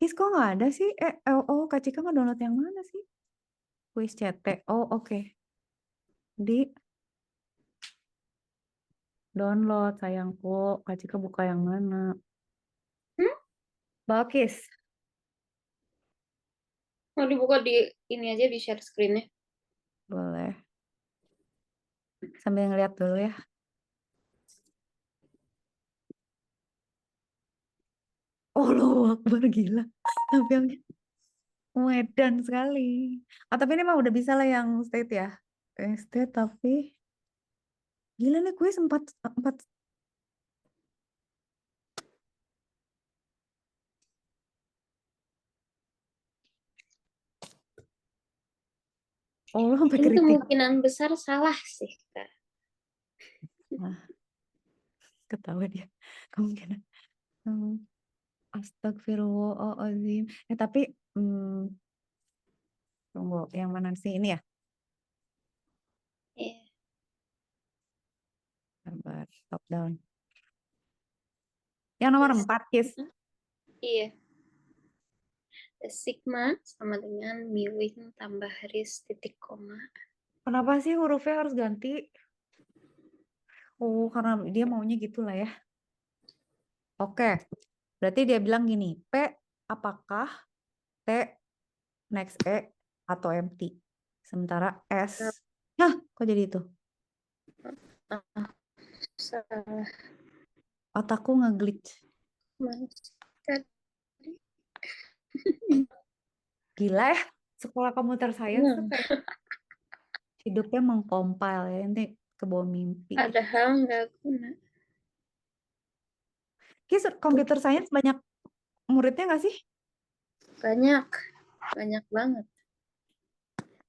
Kok nggak ada sih? Kak Cika nggak download yang mana sih? Kuis CT. Oh, oke. Di download, sayangku. Kak Cika buka yang mana? Hmm? Balkis. Mau dibuka di ini aja, di share screen-nya. Boleh. Sambil ngeliat dulu ya. Allah Akbar, gila. Tampilnya Medan sekali. Tapi ini mah udah bisa lah yang state ya. State tapi gila nih kuis empat. Oh, sampai Ini kritik. kemungkinan besar salah sih, Kak. Nah, ketawa dia. Kemungkinan. Astagfirullahaladzim. Tapi tunggu, yang mana sih ini ya? Iya. Sabar, top down. Yang nomor 4, Kis. Iya. Sigma sama dengan miwin tambah haris titik koma. Kenapa sih hurufnya harus ganti? Oh, karena dia maunya gitulah ya. Oke, berarti dia bilang gini, P apakah T next E atau empty? Sementara S, nah kok jadi itu? Salah. Otakku nge-glitch. Gila ya, sekolah komputer science tuh kayak hidupnya mengcompile ya, nanti ke bawah mimpi. Padahal nggak guna. Kis, computer science banyak muridnya nggak sih? Banyak. Banyak banget.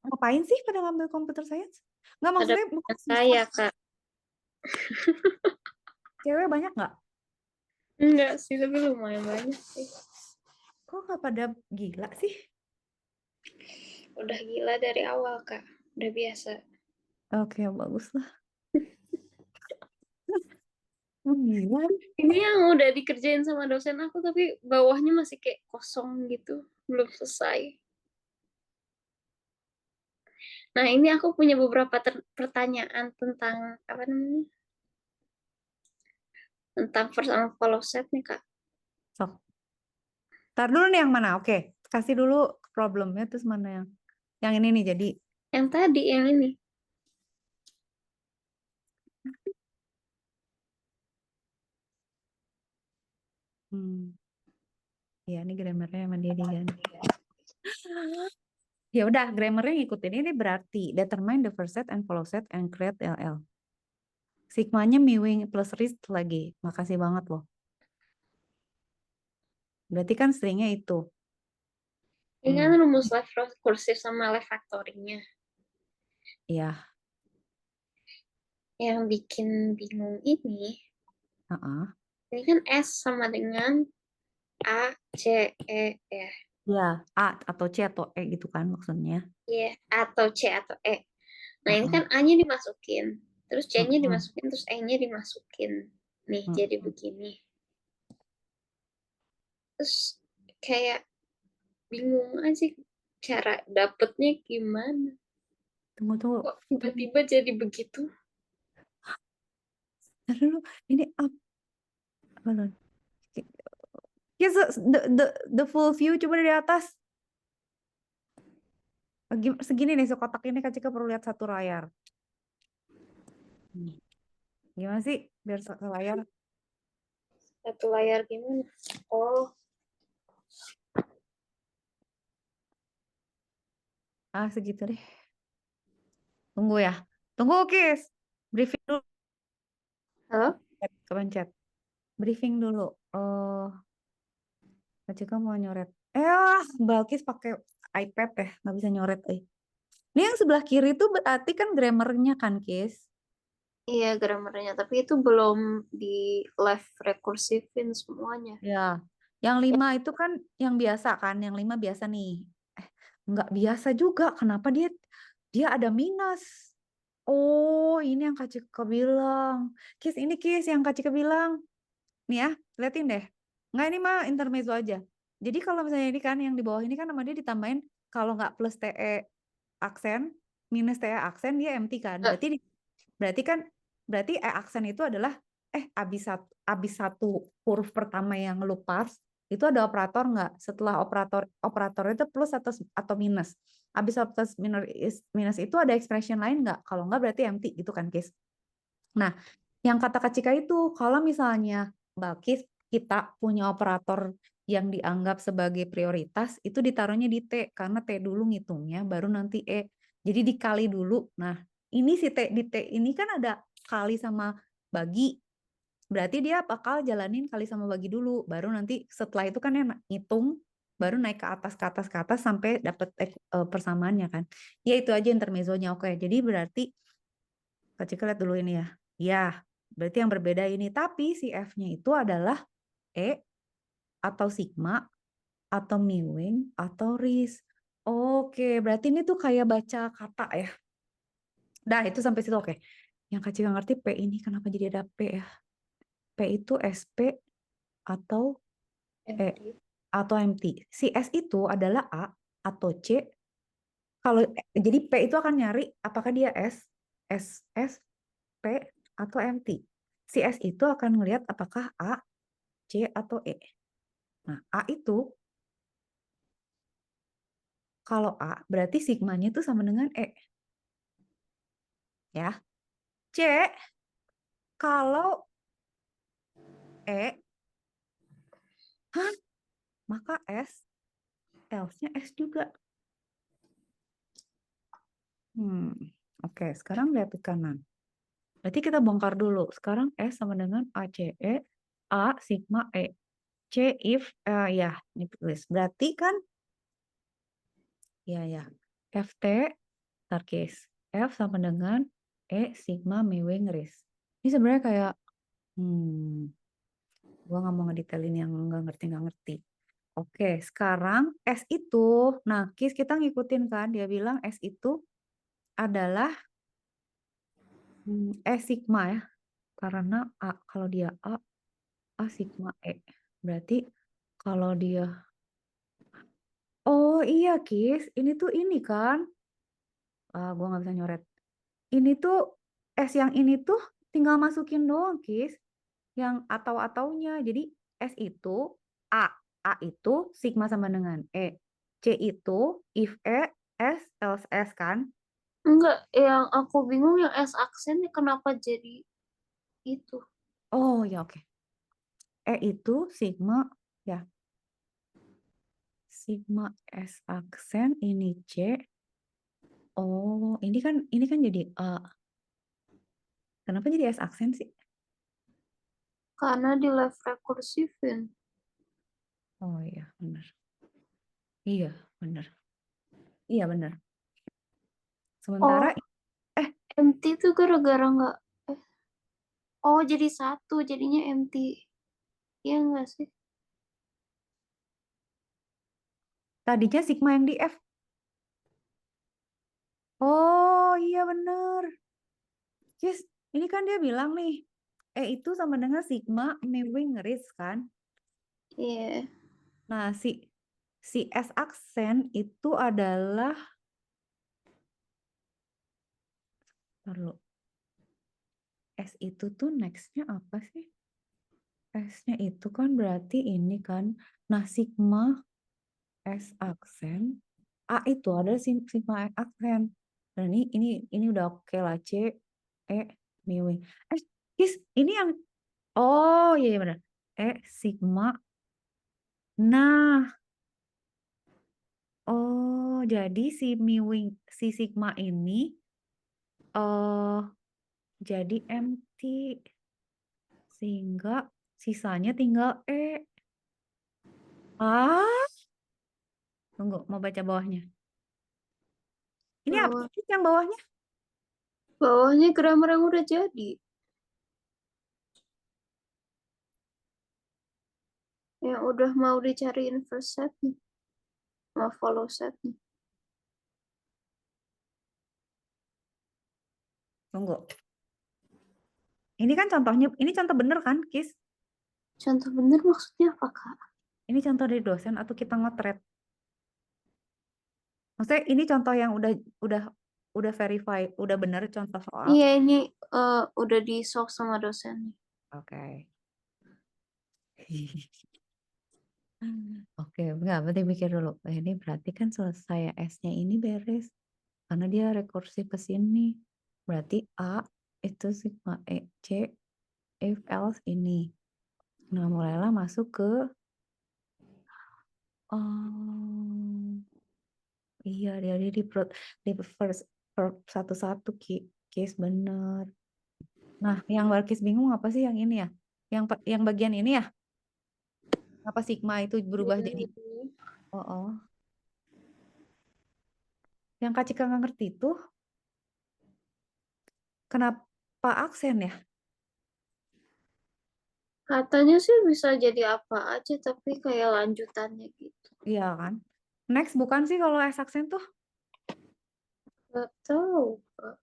Ngapain sih pada ngambil computer science? Nggak, Ada maksudnya bukan saya, Kak. cewek banyak nggak? Enggak sih, tapi lumayan banyak sih. Kok nggak pada gila sih? Udah gila dari awal, Kak. Udah biasa. Oke, bagus lah. Gila. Ini yang udah dikerjain sama dosen aku, tapi bawahnya masih kayak kosong gitu. Belum selesai. Nah, ini aku punya beberapa pertanyaan tentang, apa namanya? Tentang first and follow set nih, Kak. Sok. Ntar dulu nih yang mana? Oke, kasih dulu problemnya terus mana yang ini nih jadi. Yang tadi, yang ini. Ya, ini grammarnya sama dia diganti. Ya udah, grammarnya ngikutin ini berarti determine the first set and follow set and create LL. Sigmanya miwing plus risk lagi. Makasih banget loh. Berarti kan stringnya itu. Ini kan rumus left kursif sama left factoringnya. Iya. Yang bikin bingung ini kan S sama dengan A, C, E, ya. Ya, A atau C atau E gitu kan maksudnya. Iya, atau C atau E. Nah, ini kan A-nya dimasukin, terus C-nya dimasukin, terus E-nya dimasukin. Nih, jadi begini. Terus kayak bingung aja cara dapetnya gimana. Tunggu. Kok tiba-tiba jadi begitu? Dulu, ini apa? Yes, the full view coba dari atas. Segini nih, sekotak ini Kak Cika perlu lihat satu layar. Gimana sih biar satu layar? Satu layar gimana? Oh, Segitu deh. Tunggu ya. Tunggu, Kis. Briefing dulu. halo? Kepencet. Briefing dulu. Kak Cika mau nyoret. Balkis pakai iPad ya. Nggak bisa nyoret. Ini yang sebelah kiri itu berarti kan grammarnya kan, Kis? Iya, grammarnya. Tapi itu belum di live rekursifin semuanya. Ya. Yang 5 itu kan yang biasa kan. Yang 5 biasa nih. Nggak biasa juga. Kenapa dia ada minus? Oh, ini yang Kak Cika bilang. Kis, ini Kis yang Kak Cika bilang. Nih ya, liatin deh. Nggak, ini mah intermezzo aja. Jadi kalau misalnya ini kan, yang di bawah ini kan nama dia ditambahin, kalau nggak plus TE aksen, minus TE aksen, dia empty kan. Berarti E aksen itu adalah, abis satu huruf pertama yang lu parse, itu ada operator nggak? Setelah operator itu plus atau minus. Abis plus minus itu ada expression lain nggak? Kalau nggak berarti empty gitu kan, guys. Nah, yang kata Kak Cika itu, kalau misalnya Balkis kita punya operator yang dianggap sebagai prioritas, itu ditaruhnya di T, karena T dulu ngitungnya, baru nanti E. Jadi dikali dulu. Nah, ini si T di T ini kan ada kali sama bagi. Berarti dia bakal jalanin kali sama bagi dulu, baru nanti setelah itu kan ngitung, baru naik ke atas sampai dapat persamaannya kan. Ya itu aja intermezzonya. Oke, jadi berarti Kak Cika lihat dulu ini ya. Ya, berarti yang berbeda ini. Tapi si F-nya itu adalah E atau sigma atau miwing atau ris. Oke, berarti ini tuh kayak baca kata ya. Dah, itu sampai situ oke. Yang Kak Cika ngerti P ini kenapa jadi ada P ya? P itu SP atau E atau MT. Si S itu adalah A atau C. Kalau jadi P itu akan nyari apakah dia S, P atau MT. Si S itu akan melihat apakah A, C atau E. Nah, A itu kalau A berarti sigmanya itu sama dengan E. Ya. C kalau E, maka S, else-nya S juga. Oke, sekarang lihat ke kanan. Berarti kita bongkar dulu. Sekarang S sama dengan ACE, A sigma E. C if, ya, ini tulis. Berarti kan, ya, FT, tarkis. F sama dengan E sigma miwing ris. Ini sebenarnya kayak, gua nggak mau ngedetailin yang nggak ngerti. Oke, sekarang S itu, nah Kis kita ngikutin kan, dia bilang S itu adalah E sigma ya, karena A, kalau dia A sigma E. Berarti kalau dia, oh iya Kis, ini tuh ini kan, gua nggak bisa nyoret. Ini tuh S yang ini tuh tinggal masukin doang Kis, yang atau-ataunya. Jadi S itu A itu sigma sama dengan E. C itu if E, S, else S kan? Enggak, yang aku bingung yang S aksennya kenapa jadi itu. Oh ya oke. E itu sigma ya. Sigma S aksen ini C. Oh, ini kan jadi A. Kenapa jadi S aksen sih? Karena di left rekursifin. Oh iya, benar. Iya, benar. Iya, benar. Sementara Oh, empty itu gara-gara nggak. Eh, oh, jadi satu, jadinya empty. Iya nggak sih? tadinya sigma yang di F. Oh, iya benar. Yes, ini kan dia bilang nih, E itu sama dengan sigma Mewing Ritz kan? Iya. Nah, si S aksen itu adalah, perlu S itu tuh nextnya apa sih? S-nya itu kan berarti ini kan. Nah, sigma S aksen A itu ada sigma S aksen. Dan ini udah oke lah, C E Mewing. Yes, ini yang, oh iya, iya benar. E sigma. Nah, oh jadi si sigma ini eh jadi empty sehingga sisanya tinggal E. Ah, tunggu mau baca bawahnya. Ini apa Bawah. sih yang bawahnya? Bawahnya grammar yang udah jadi. Yang udah mau dicariin first setnya. Mau follow setnya. Tunggu. Ini kan contohnya, ini contoh bener kan, Kis? Contoh bener maksudnya apa, Kak? Ini contoh dari dosen atau kita ngotret? Maksudnya ini contoh yang udah verify, udah bener contoh soal. Iya, ini udah di solve sama dosennya. Oke. Oke, nggak penting mikir dulu. Ini berarti kan selesai S-nya ini beres. Karena dia rekursif ke sini. Berarti A itu sigma E, C, if else ini. Nah, mulailah masuk ke, oh iya, dia di first verb satu-satu case bener. Nah, yang Barkis bingung apa sih yang ini ya? Yang bagian ini ya? Apa sigma itu berubah jadi, oh, oh. Yang Kak Cika nggak ngerti itu kenapa aksen ya? Katanya sih bisa jadi apa aja, tapi kayak lanjutannya gitu. Iya kan? Next bukan sih kalau S aksen tuh? Gak tahu, Kak.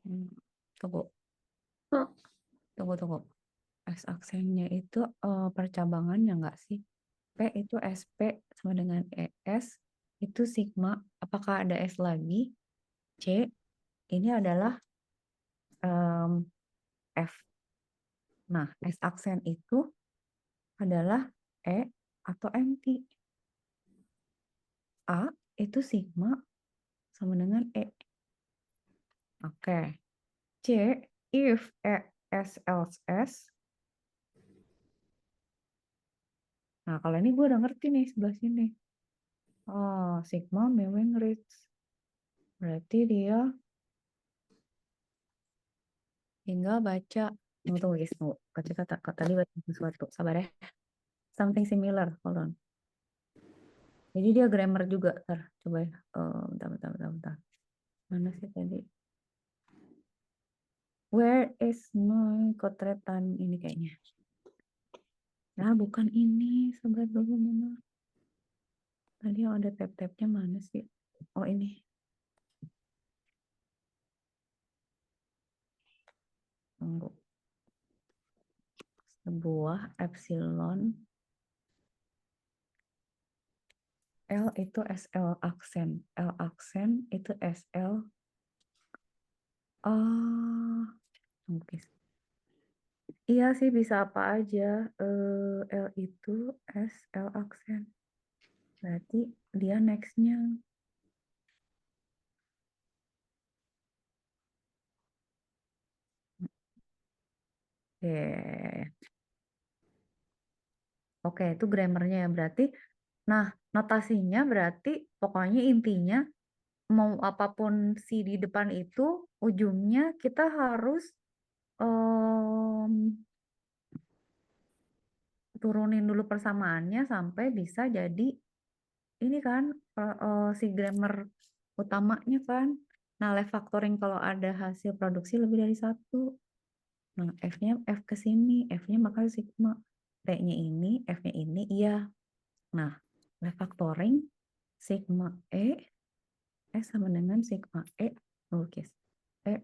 Hmm, Tunggu, Hah, tunggu. S aksennya itu percabangannya nggak sih? P itu SP sama dengan ES itu sigma. Apakah ada S lagi? C ini adalah F. Nah, S aksen itu adalah E atau MT. A itu sigma sama dengan E. Oke. C if E S else S. Nah, kalau ini gue udah ngerti nih sebelah sini. Oh, sigma Mewing Ritz. Berarti dia tinggal baca. Tunggu guys, tunggu. Kata tadi baca sesuatu. Sabar ya. Something similar. Hold on. Jadi dia grammar juga. Ntar, coba ya. Bentar. Mana sih tadi? Where is my kotretan ini kayaknya? Nah, bukan ini. Sabar dulu, Mama. Tadi yang ada tab-tabnya mana sih? Oh, ini. Tunggu. Sebuah epsilon. L itu SL aksen. L aksen itu SL. Oh, oke. Iya sih bisa apa aja. L itu SL aksen. Berarti dia next-nya. Oke, itu grammarnya ya berarti. Nah, notasinya berarti pokoknya intinya mau apapun si di depan itu ujungnya kita harus turunin dulu persamaannya sampai bisa jadi ini kan si grammar utamanya kan. Nah, left factoring kalau ada hasil produksi lebih dari satu. Nah, F-nya F ke sini, F-nya maka sigma. T-nya ini, F-nya ini, iya. Nah, left factoring sigma E sama dengan sigma lukis.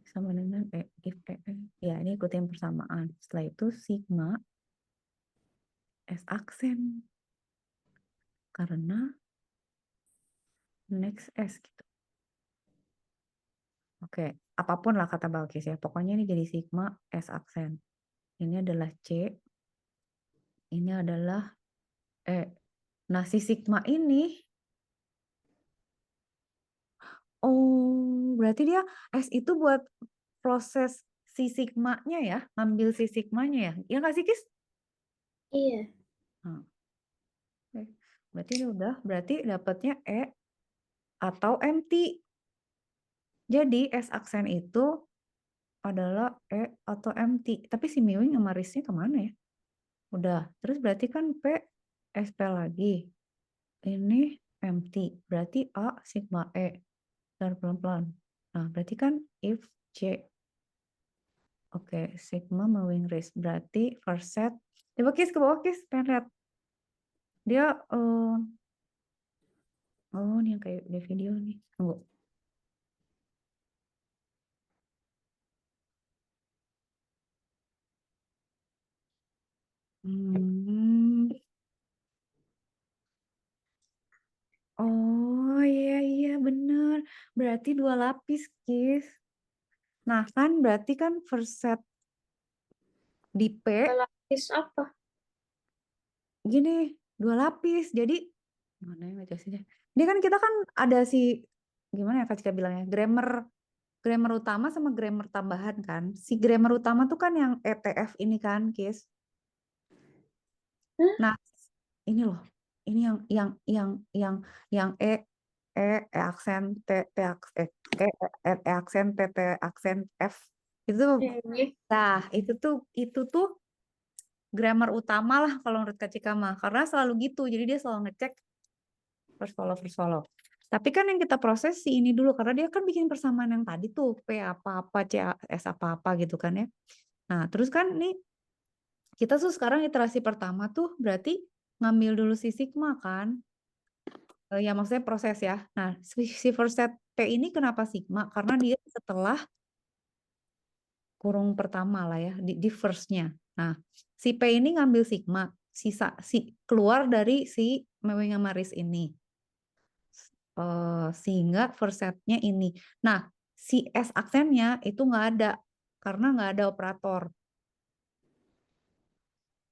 Sama dengan if ya ini ikutin persamaan. Setelah itu sigma S aksen karena next S gitu. Oke, apapun lah kata Balkis ya. Pokoknya ini jadi sigma S aksen. Ini adalah C, ini adalah E. Nah, si sigma ini, oh berarti dia S itu buat proses si sigmanya ya, ngambil si sigmanya ya. Ya nggak sih, Kis? Iya. Nah, oke. Berarti ini udah, berarti dapatnya E atau empty. Jadi S aksen itu adalah E atau empty. Tapi si Miwing sama Risnya kemana ya? Udah. Terus berarti kan P SP lagi. Ini empty. Berarti A sigma E. Dan pelan-pelan. Nah, berarti kan if C. Oke, sigma Miwing Ris. Berarti first set. Coba Kis ke bawah Kis. Pengen lihat. Dia, oh ini yang kayak di video nih. Tunggu. Hmm. Oh iya iya bener. Berarti 2 lapis, Kis. Nah kan berarti kan first set di P Lapis apa? gini 2 lapis. Jadi mana yang ngejelasinnya? Dia kan kita kan ada si gimana ya Kak Cika bilangnya grammar utama sama grammar tambahan kan. Si grammar utama tuh kan yang ETF ini kan, Kis. Hah? Nah, ini loh. Ini yang E aksen aksen T aksen F itu. Ini. Nah, itu tuh grammar utama lah kalau menurut Kak Cika mah karena selalu gitu. Jadi dia selalu ngecek first follow. Tapi kan yang kita proses si ini dulu karena dia kan bikin persamaan yang tadi tuh P apa-apa, C S apa-apa gitu kan ya. Nah, terus kan nih kita tuh sekarang iterasi pertama tuh berarti ngambil dulu si sigma kan. Ya maksudnya proses ya. Nah, si first set P ini kenapa sigma? Karena dia setelah kurung pertama lah ya di firstnya. Nah, si P ini ngambil sigma, sisa si keluar dari si Mewing Maris ini. Sehingga first setnya ini. Nah, si S aksennya itu nggak ada karena nggak ada operator.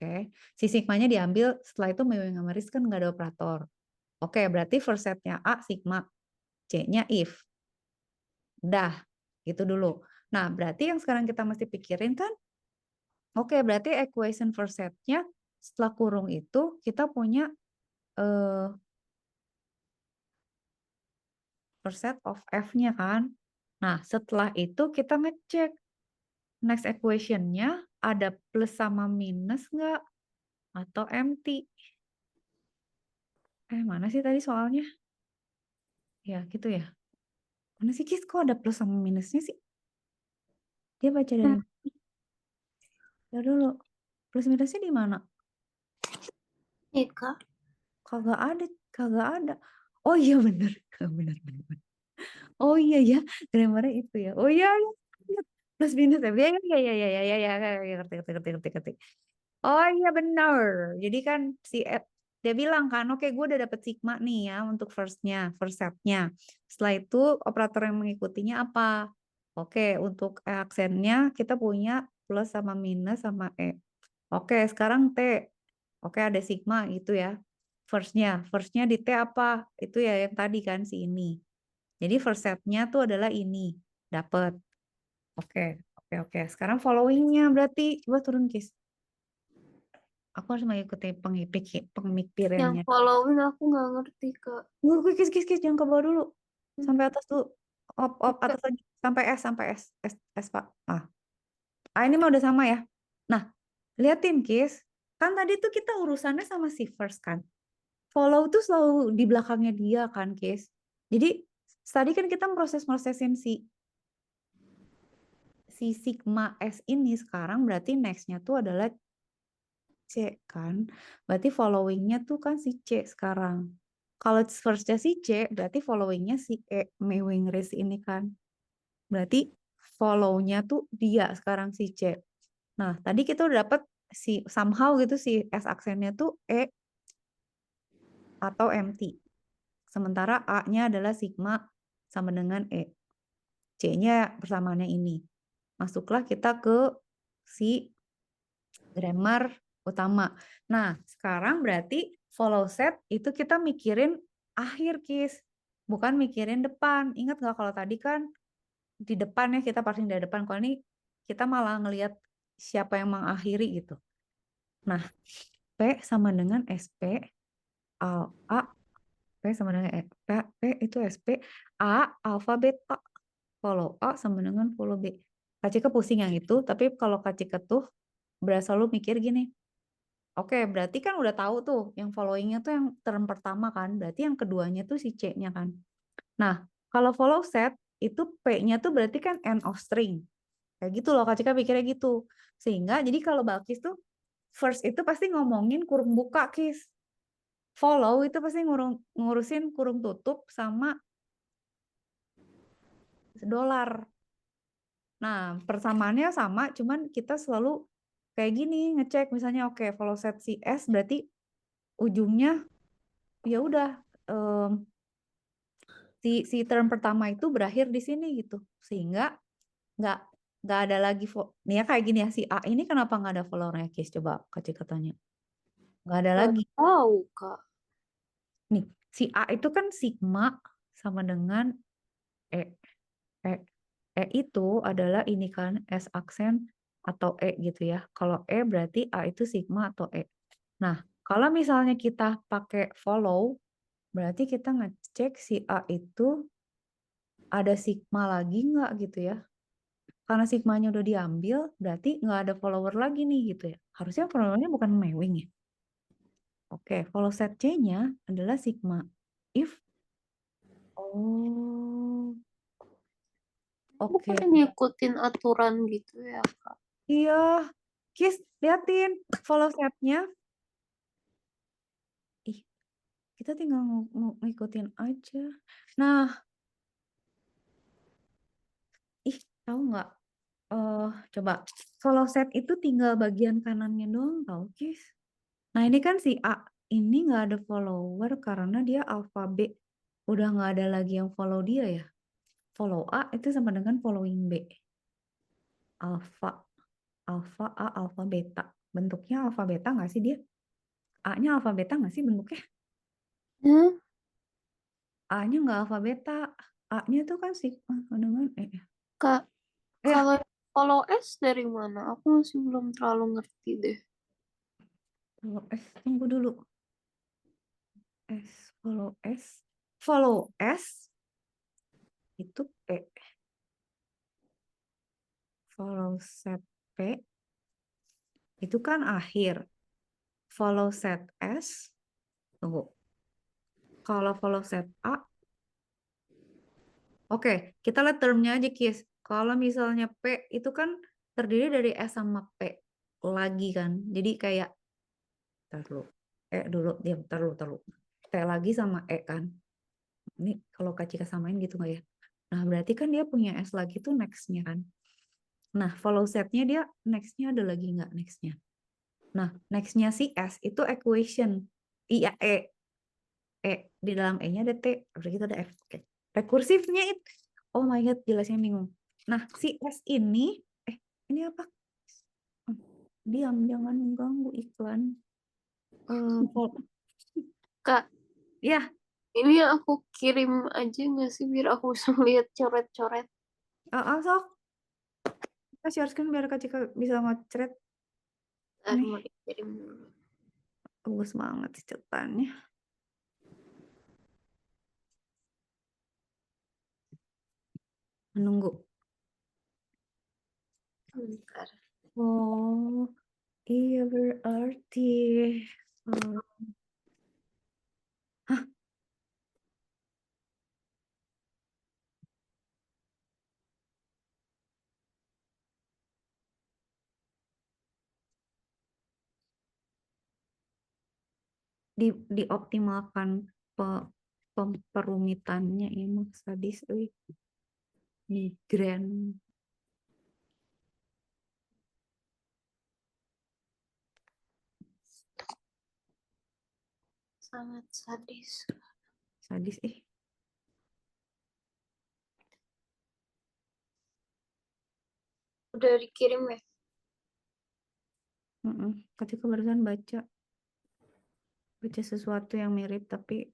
Oke, si sigmanya diambil setelah itu Mewing Maris kan nggak ada operator. Oke, berarti first setnya A sigma, C-nya if. Dah, itu dulu. Nah, berarti yang sekarang kita mesti pikirin kan, oke, berarti equation first set-nya setelah kurung itu kita punya first set of F-nya kan. Nah, setelah itu kita ngecek next equation-nya ada plus sama minus nggak? Atau empty? Mana sih tadi soalnya? Ya, gitu ya. Mana sih, Kis? Kok ada plus sama minusnya sih? Dia baca dari Hmm. ya dulu. Plus minusnya di mana? Iya, Kak. Kagak ada. Oh iya bener, bener, bener, bener. Oh iya ya, grammarnya itu ya. Oh iya, iya, iya. Plus minus ya. Ya, ya, ya, ya, ya, ya, ya, ya, ya, ngerti, ngerti, ngerti, ngerti, ngerti. Oh iya benar. Jadi kan dia bilang kan, oke gue udah dapet sigma nih ya untuk first setnya. Setelah itu operator yang mengikutinya apa? Oke, untuk aksennya kita punya plus sama minus sama E. Oke, sekarang T. Oke, ada sigma gitu ya. Firstnya di T apa? Itu ya yang tadi kan si ini. Jadi first setnya tuh adalah ini. Dapat. Oke, oke, oke. Sekarang followingnya berarti coba turun Kis. Aku harus mengikuti Yang pemikirannya. following aku nggak ngerti, Kak. Gue kis jangan ke bawah dulu. Sampai atas dulu. Oke. Atas lagi sampai S Pak. Ini mah udah sama ya. Nah, liatin Kis. Kan tadi tuh kita urusannya sama si first kan. Follow tuh selalu di belakangnya dia kan Kis. Jadi tadi kan kita prosesin si sigma S ini sekarang berarti nextnya tuh adalah C kan. Berarti followingnya tuh kan si C sekarang. Kalau firstnya si C, berarti followingnya si E, Mewing Race ini kan. Berarti follow-nya tuh dia sekarang si C. Nah, tadi kita udah dapet si somehow gitu si S aksennya tuh E atau MT. Sementara A-nya adalah sigma sama dengan E. C-nya persamaannya ini. Masuklah kita ke si grammar utama. Nah, sekarang berarti follow set itu kita mikirin akhir, Kis. Bukan mikirin depan. Ingat nggak kalau tadi kan di depan ya kita parsing dari depan. Kalau ini kita malah ngelihat siapa yang mengakhiri gitu. Nah, P sama dengan SP, A, P sama dengan P itu SP, A, alfa, beta. Follow A sama dengan follow B. Kak Cika pusing yang itu, tapi kalau Kak Cika tuh berasa lu mikir gini, oke, berarti kan udah tahu tuh yang followingnya tuh yang term pertama kan, berarti yang keduanya tuh si C-nya kan. Nah, kalau follow set itu P-nya tuh berarti kan end of string. Kayak gitu loh, Kak Cika pikirnya gitu. Sehingga jadi kalau Balkis tuh first itu pasti ngomongin kurung buka, Kis. Follow itu pasti ngurusin kurung tutup sama dolar. Nah, persamaannya sama, cuman kita selalu kayak gini ngecek misalnya oke follow set si S berarti ujungnya ya udah si term pertama itu berakhir di sini gitu sehingga nggak nggak ada lagi nih ya kayak gini ya si A ini kenapa nggak ada followernya Kis coba kasih katanya nggak ada Nggak lagi tahu, Kak. nih si A itu kan sigma sama dengan E E E itu adalah ini kan S aksen atau E gitu ya kalau E berarti A itu sigma atau E. Nah kalau misalnya kita pakai follow berarti kita ngecek si A itu ada sigma lagi nggak gitu ya. Karena sigmanya udah diambil, berarti nggak ada follower lagi nih gitu ya. Harusnya followernya bukan mewing ya. Oke, follow set C-nya adalah sigma. If, oh, oke. Bukan ngikutin aturan gitu ya, Kak. Iya, Kis, liatin follow set-nya. Ih, kita tinggal ngikutin aja. Nah, tahu nggak? Coba follow set itu tinggal bagian kanannya doang tau, Kis. Nah ini kan si A ini nggak ada follower karena dia alfa B. Udah nggak ada lagi yang follow dia ya. Follow A itu sama dengan following B. Alfa, alfa A, alfa beta. Bentuknya alfa beta nggak sih dia? A-nya alfa beta nggak sih bentuknya? Hmm? A-nya nggak alfa beta. A-nya tuh kan sigma dengan E. Kak, Ya, kalau follow S dari mana? Aku masih belum terlalu ngerti deh. follow S. Tunggu dulu. S, follow S. Follow S itu P. Follow set P itu kan akhir. Follow set S, tunggu. Kalau follow set A, oke, kita lihat termnya aja, Kis. Kalau misalnya P itu kan terdiri dari S sama P lagi kan. Jadi kayak, ntar dulu. dulu, diam, taruh. T lagi sama E kan. Ini kalau Kak Cika samain gitu nggak ya? Nah, berarti kan dia punya S lagi tuh next-nya kan. Nah, follow set-nya dia next-nya ada lagi nggak next-nya? Nah, next-nya si S itu equation. Iya, di dalam E-nya ada T, berarti kita ada F. Oke. Rekursifnya itu, oh my god, jelasnya bingung. Nah, si S ini apa? Diam, jangan mengganggu iklan. Kak, Ya, ini aku kirim aja nggak sih biar aku bisa lihat coret-coret. sok. Kita share screen biar Kak Cika bisa ngecret. Ntar mau Nih, dikirim dulu. bagus banget sih catatannya. Menunggu. Bentar. Oh, iya berarti. Hah, dioptimalkan perumitannya ini sadis, migran. Sangat sadis. Sadis, Udah dikirim ya? Ketika barusan baca sesuatu yang mirip tapi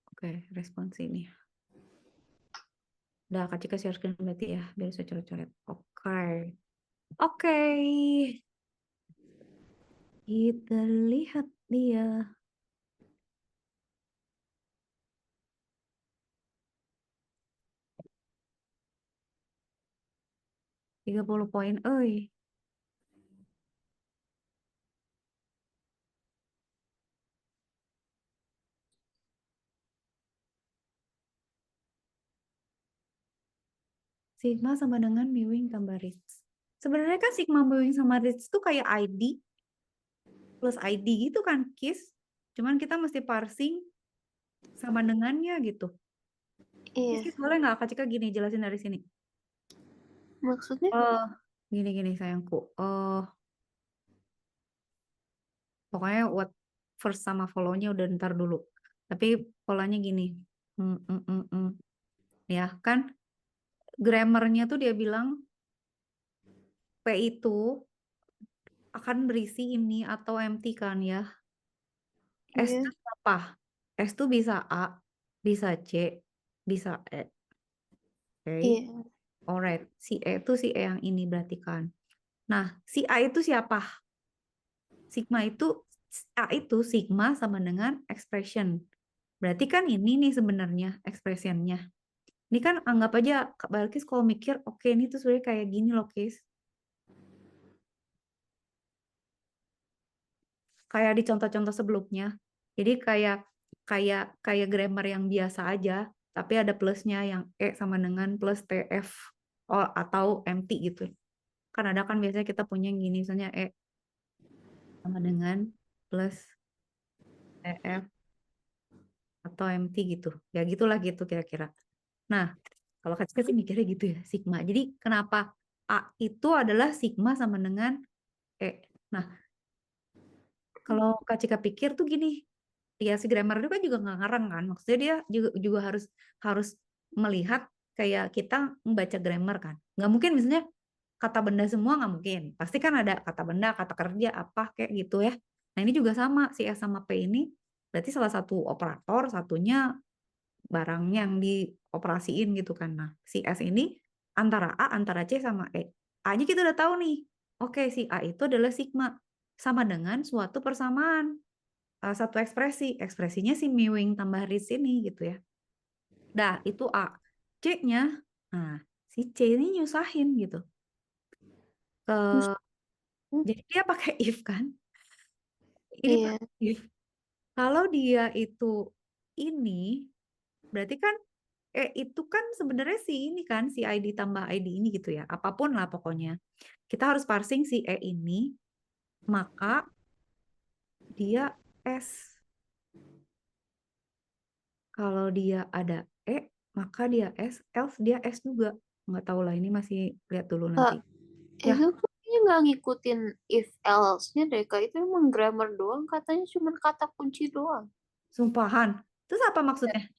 oke, respons ini. Udah, Kak Cika share screen berarti ya, biar bisa coret-coret. Oke. Kita lihat dia. 30 poin, Sigma sama dengan Mewing tambah Ritz. Sebenarnya kan Sigma Mewing sama Ritz tuh kayak ID plus ID gitu kan, Kis. Cuman kita mesti parsing sama dengannya gitu. Iya. Kis, boleh nggak Kak Cika gini jelasin dari sini? Maksudnya? Gini sayangku. Pokoknya what first sama follow-nya udah ntar dulu. Tapi polanya gini. Ya kan, grammarnya tuh dia bilang P itu akan berisi ini atau empty kan ya. S Iya. itu apa? S itu bisa A, bisa C, bisa E. Oke. Iya. Alright. Si E itu si E yang ini berarti kan. Nah, si A itu siapa? Sigma itu A itu sigma sama dengan expression. Berarti kan ini nih sebenarnya expressionnya. Ini kan anggap aja Kak Balkis kalau mikir, oke ini tuh sebenarnya kayak gini loh, Kis. Kayak di contoh-contoh sebelumnya. Jadi kayak kayak kayak grammar yang biasa aja, tapi ada plusnya yang E sama dengan plus TF atau empty gitu. Kan ada kan biasanya kita punya yang gini, misalnya E sama dengan plus TF atau empty gitu. Ya gitulah gitu kira-kira. Nah, kalau Kak Cika sih mikirnya gitu ya, sigma. Jadi kenapa A itu adalah sigma sama dengan E. Nah, kalau Kak Cika pikir tuh gini, ya si grammar itu kan juga nggak ngarang kan. Maksudnya dia juga harus harus melihat kayak kita membaca grammar kan. Nggak mungkin misalnya kata benda semua nggak mungkin. Pasti kan ada kata benda, kata kerja, apa kayak gitu ya. Nah ini juga sama, si S sama P ini berarti salah satu operator, satunya barang yang dioperasiin gitu kan. Nah, si S ini antara A, antara C sama E. A-nya kita udah tahu nih. Oke, si A itu adalah sigma. Sama dengan suatu persamaan. Satu ekspresi. Ekspresinya si Mewing tambah Ritz ini gitu ya. Dah, itu A. C-nya, nah, si C ini nyusahin gitu. Jadi dia pakai if kan. Ini Iya. pakai if. Kalau dia itu ini, berarti kan itu kan sebenarnya si ini kan si ID tambah ID ini gitu ya. Apapun lah pokoknya. Kita harus parsing si E ini maka dia S. Kalau dia ada E, maka dia S, else dia S juga. Nggak tahu lah, ini masih lihat dulu nanti. Ya, Itu kayaknya nggak ngikutin if else-nya deh, Kak. Itu emang grammar doang, katanya cuma kata kunci doang. sumpahan. Terus apa maksudnya?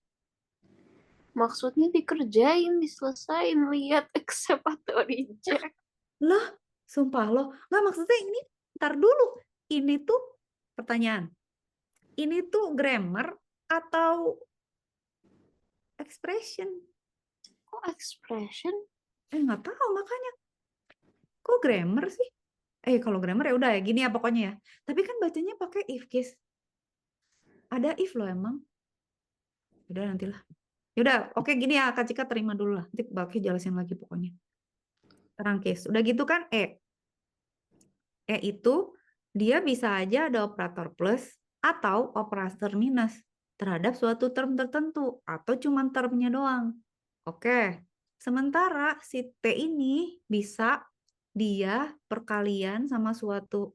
Maksudnya dikerjain, diselesain, lihat accept atau reject. Loh, sumpah loh. Nggak, maksudnya ini, ntar dulu. Ini tuh pertanyaan. Ini tuh grammar atau expression? Kok expression? Nggak tahu makanya. Kok grammar sih? Kalau grammar ya udah ya gini ya pokoknya ya. Tapi kan bacanya pakai if case. Ada if loh emang. Udah nantilah. Yaudah, oke gini ya Kak Cika, terima dulu lah. Nanti bakal jelasin lagi pokoknya. Sekarang case. Udah gitu kan E. E itu dia bisa aja ada operator plus atau operator minus terhadap suatu term tertentu atau cuma termnya doang. Oke. Sementara si T ini bisa dia perkalian sama suatu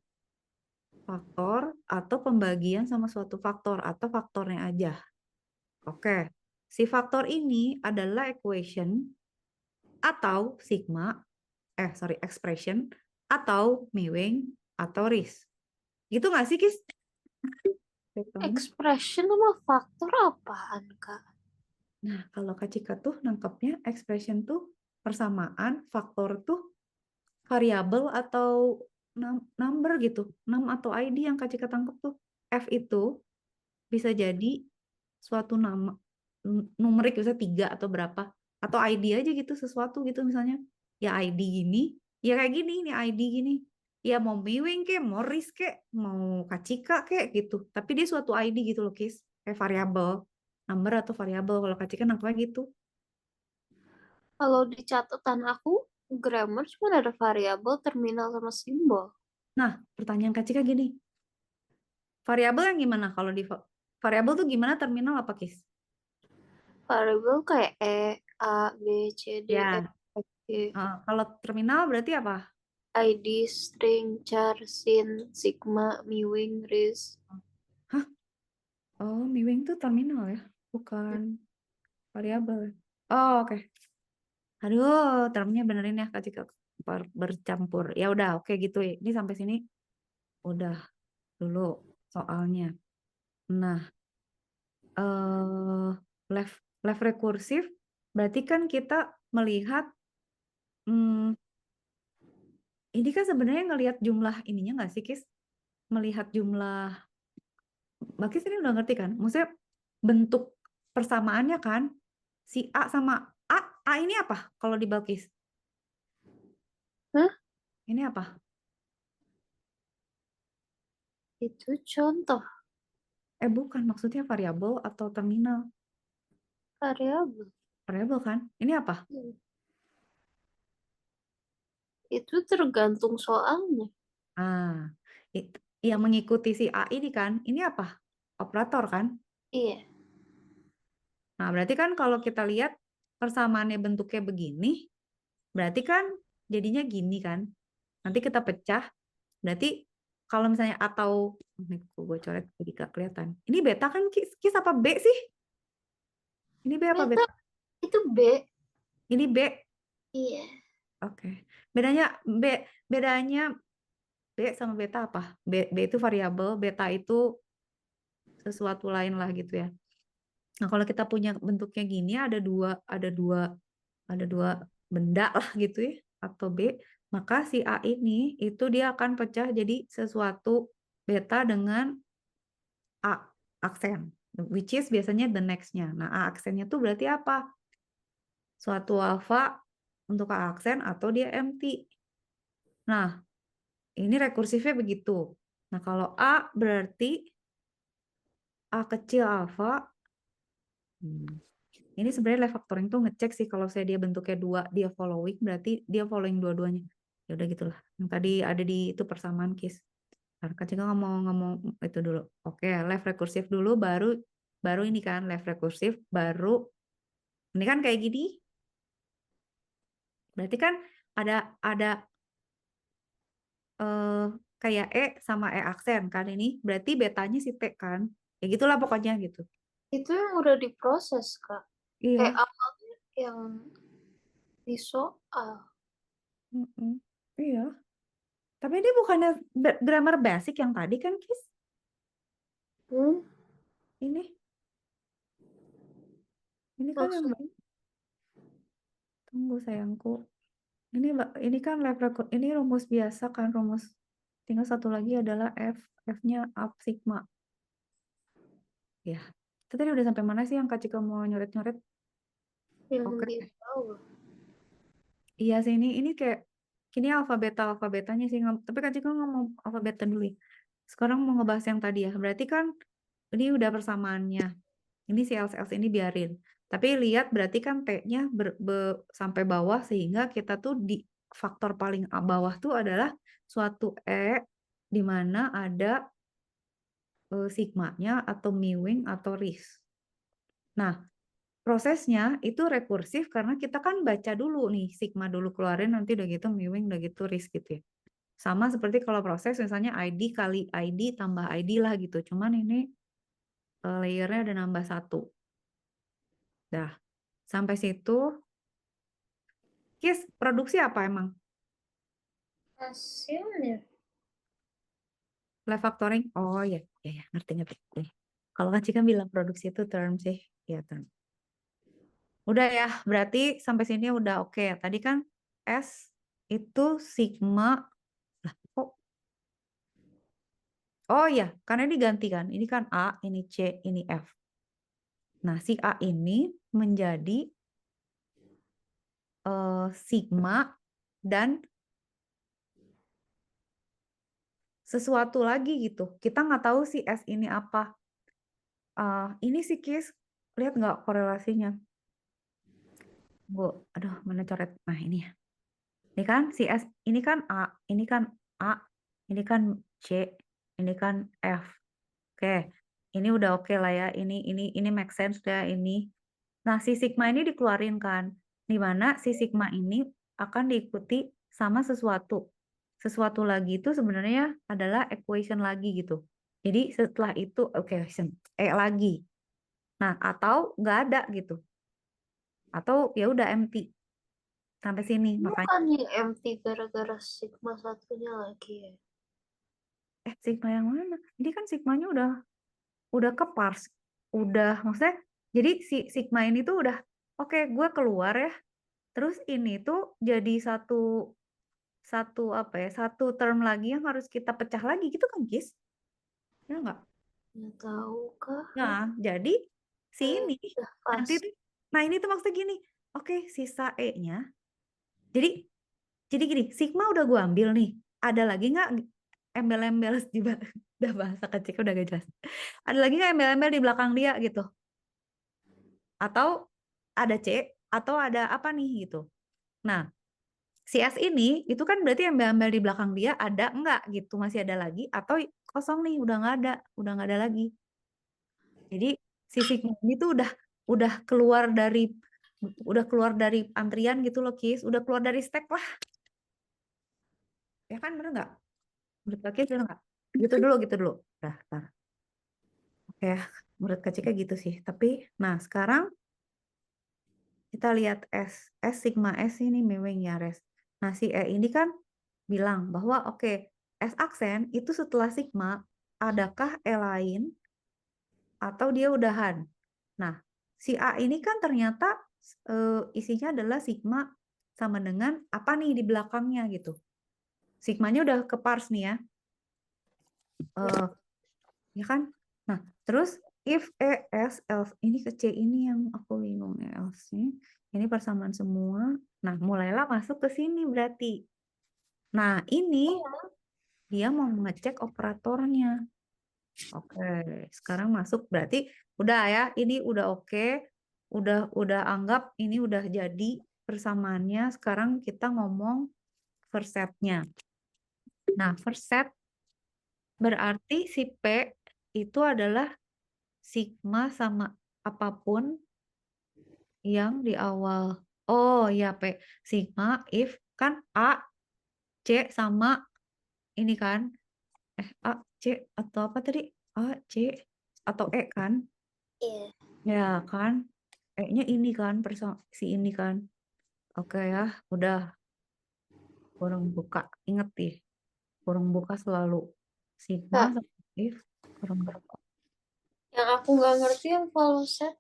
faktor atau pembagian sama suatu faktor atau faktornya aja. Oke. Si faktor ini adalah equation atau sigma, expression atau Mewing atau RIS. Gitu nggak sih, Kis? Expression sama faktor apaan, Kak? Nah, kalau Kak Cika tuh nangkepnya expression tuh persamaan, faktor tuh variabel atau number gitu. Num atau ID yang Kak Cika tangkep tuh. F itu bisa jadi suatu nama, numerik bisa 3 atau berapa. Atau ID aja gitu, sesuatu gitu misalnya. Ya ID gini, ya kayak gini, ini ID gini. Ya mau Miwing kek, mau Riz kek, mau Kacika kek gitu. Tapi dia suatu ID gitu loh, Kis. Kayak variabel. Number atau variabel. Kalau Kacika nangkepnya gitu. Kalau di catatan aku, grammar cuma ada variabel, terminal, sama simbol. Nah, pertanyaan Kacika gini. Variabel yang gimana? Kalau di variabel tuh gimana terminal apa, Kis? Variabel kayak E, A, B, C, D, E, Ya, F, G, kalau terminal berarti apa? ID, string, char, sin, sigma, mewing, res. Hah? Oh, Miwing tuh terminal ya? Bukan variabel. Oh, oke. Aduh, termnya benerin ya Kak Cika, bercampur. Ya udah, oke gitu ya. Ini sampai sini udah dulu soalnya. Nah, eh left rekursif berarti kan kita melihat ini kan sebenarnya ngelihat jumlah ininya nggak sih, Kis? Melihat jumlah, Mbak Kis ini udah ngerti kan? Maksudnya bentuk persamaannya kan? Si A sama A ini apa kalau di Balkis? Hah? Ini apa? Itu contoh Bukan, maksudnya variabel atau terminal. variabel. Variabel kan? Ini apa? Itu tergantung soalnya. Ah, yang mengikuti si A ini kan? Ini apa? Operator kan? Iya. Nah, berarti kan kalau kita lihat persamaannya bentuknya begini, berarti kan jadinya gini kan? Nanti kita pecah, berarti kalau misalnya atau ini gue coret jadi gak kelihatan. Ini beta kan Kis apa B sih? Ini B apa Beta beta? itu B. Ini B. Iya. Oke. Bedanya B sama beta apa? B itu variabel, beta itu sesuatu lain lah gitu ya. Nah, kalau kita punya bentuknya gini ada dua benda lah gitu ya atau B, maka si A ini itu dia akan pecah jadi sesuatu beta dengan A aksen, which is biasanya the next-nya. Nah, A aksennya tuh berarti apa? Suatu alfa untuk A aksen atau dia empty. Nah, ini rekursifnya begitu. Nah, kalau A berarti A kecil alfa. Ini sebenarnya live factoring tuh ngecek sih kalau saya dia bentuknya dua, dia following, berarti dia following dua-duanya. Ya udah gitulah. Yang tadi ada di itu persamaan case. Nah, Kak Cika ngomong itu dulu. Oke, left rekursif dulu, baru baru ini kan left rekursif, baru ini kan kayak gini. Berarti kan ada kayak E sama E aksen kan ini, berarti betanya si T kan. Ya gitulah pokoknya gitu. Itu yang udah diproses, Kak. Iya. awalnya yang di soal. Mm-mm. Iya. Tapi ini bukannya grammar basic yang tadi kan, Kis? Hmm, Ini kan yang maksud tunggu sayangku. Ini kan ini rumus biasa kan, rumus. Tinggal satu lagi adalah F. F-nya up sigma. Ya. Itu tadi udah sampai mana sih yang Kak Cika mau nyoret-nyoret? yang Oke. di bawah. Iya sih ini kayak ini alfabetanya sih. Tapi Kak Cika ngomong alfabeta dulu ya. Sekarang mau ngebahas yang tadi ya. Berarti kan ini udah persamaannya. Ini si else ini biarin. Tapi lihat berarti kan T-nya sampai bawah sehingga kita tuh di faktor paling bawah tuh adalah suatu E di mana ada sigmanya atau miwing atau ris. Nah, prosesnya itu rekursif karena kita kan baca dulu nih sigma dulu keluarin nanti udah gitu miwing udah gitu ris gitu ya. Sama seperti kalau proses misalnya ID kali ID tambah ID lah gitu. Cuman ini layernya ada nambah satu. Dah, sampai situ. Kis, produksi apa emang? Hasilnya Live factoring? Oh ya, ya, ngerti. Kalau Kak Cika bilang produksi itu term sih, ya term. Udah ya, berarti sampai sini udah oke. Tadi kan S itu sigma, lah kok? Oh ya, karena ini ganti kan. Ini kan A, ini C, ini F. Nah, si A ini menjadi sigma dan sesuatu lagi gitu. Kita nggak tahu si S ini apa. Ini sih Kis, lihat nggak korelasinya? Bu, aduh mana coret. Nah ini ya. Ini kan si S, ini kan A, ini kan A, ini kan C, ini kan F. Oke, ini udah oke lah ya. Ini make sense ya ini. Nah si sigma ini dikeluarin kan, di mana si sigma ini akan diikuti sama sesuatu. Sesuatu lagi itu sebenarnya adalah equation lagi gitu. Jadi setelah itu equation lagi. Nah atau nggak ada gitu. Atau ya udah empty sampai sini. Makanya bukan yang empty gara-gara sigma satunya lagi ya. sigma yang mana? Ini kan sigmanya udah ke parse, udah maksudnya jadi si sigma ini tuh udah oke, gue keluar ya. Terus ini tuh jadi satu satu apa ya? Satu term lagi yang harus kita pecah lagi gitu kan, Gis? Ya enggak? Nggak tahu kah? Nah, jadi si ini Udah nanti pas. tuh nah ini tuh maksudnya gini. Oke, sisa E-nya. Jadi gini, sigma udah gue ambil nih. Ada lagi nggak embel-embel di udah bahasa kecil udah gak jelas. Ada lagi nggak embel-embel di belakang dia gitu? Atau ada C atau ada apa nih gitu. Nah, si S ini itu kan berarti embel-embel di belakang dia ada enggak gitu, masih ada lagi atau kosong nih, udah nggak ada lagi. Jadi si sigma ini tuh udah keluar dari antrian gitu loh, Kis. Udah keluar dari stack lah. Ya kan bener nggak? Menurut Kak Kis bener nggak? Gitu dulu. Tar. Oke, menurut Kak Cika gitu sih. Tapi, nah sekarang kita lihat S sigma S ini memang ya res. Nah si E ini kan bilang bahwa oke, S aksen itu setelah sigma adakah E lain atau dia udahan. Nah si A ini kan ternyata isinya adalah sigma sama dengan apa nih di belakangnya gitu. Sigmanya udah ke parse nih ya. Ya kan? Nah terus if E S else ini ke C ini yang aku bingung ya else ini persamaan semua. Nah mulailah masuk ke sini berarti. Nah ini dia mau mengecek operatornya. Oke, sekarang masuk berarti udah ya, ini udah oke, udah anggap ini udah jadi persamaannya. Sekarang kita ngomong first set-nya. Nah, first set berarti si P itu adalah sigma sama apapun yang di awal. Oh ya P, sigma if kan A, C sama ini kan. A, C, atau apa tadi? A, C, atau E kan? Iya. Ya kan? E-nya ini kan, si ini kan. Oke ya, udah. Kurung buka. Ingat nih, kurung buka selalu. Sigma Kak, sama if, kurung buka. yang aku nggak ngerti yang follow set.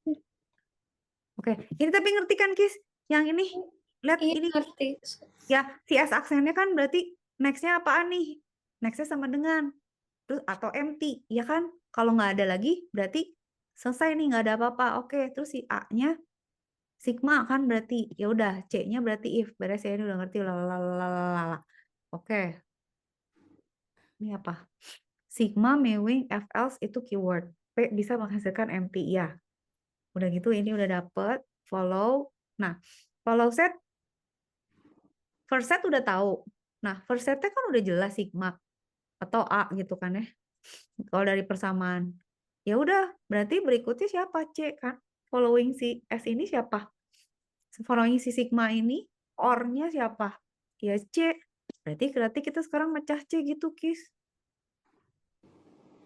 Oke, ini tapi ngerti kan, Kis? Yang ini, lihat Iya, ini. ngerti. Ya, si S aksennya kan berarti next-nya apaan nih? Next-nya sama dengan. Terus atau empty, ya kan? Kalau nggak ada lagi, berarti selesai nih, nggak ada apa-apa. Oke, terus si A-nya sigma kan berarti. Ya udah, C-nya berarti if. Beres ya, ini udah ngerti. Lalalala. Oke, ini apa? Sigma, mewing, F else itu keyword. P bisa menghasilkan empty, ya. Udah gitu, ini udah dapet. Follow. Nah, follow set, first set udah tahu. Nah, first setnya kan udah jelas sigma atau A gitu kan ya. Kalau dari persamaan. Ya udah, berarti berikutnya siapa? C kan. Following si S ini siapa? Following si sigma ini, or-nya siapa? Ya C. Berarti kita sekarang mecah C gitu, Kis.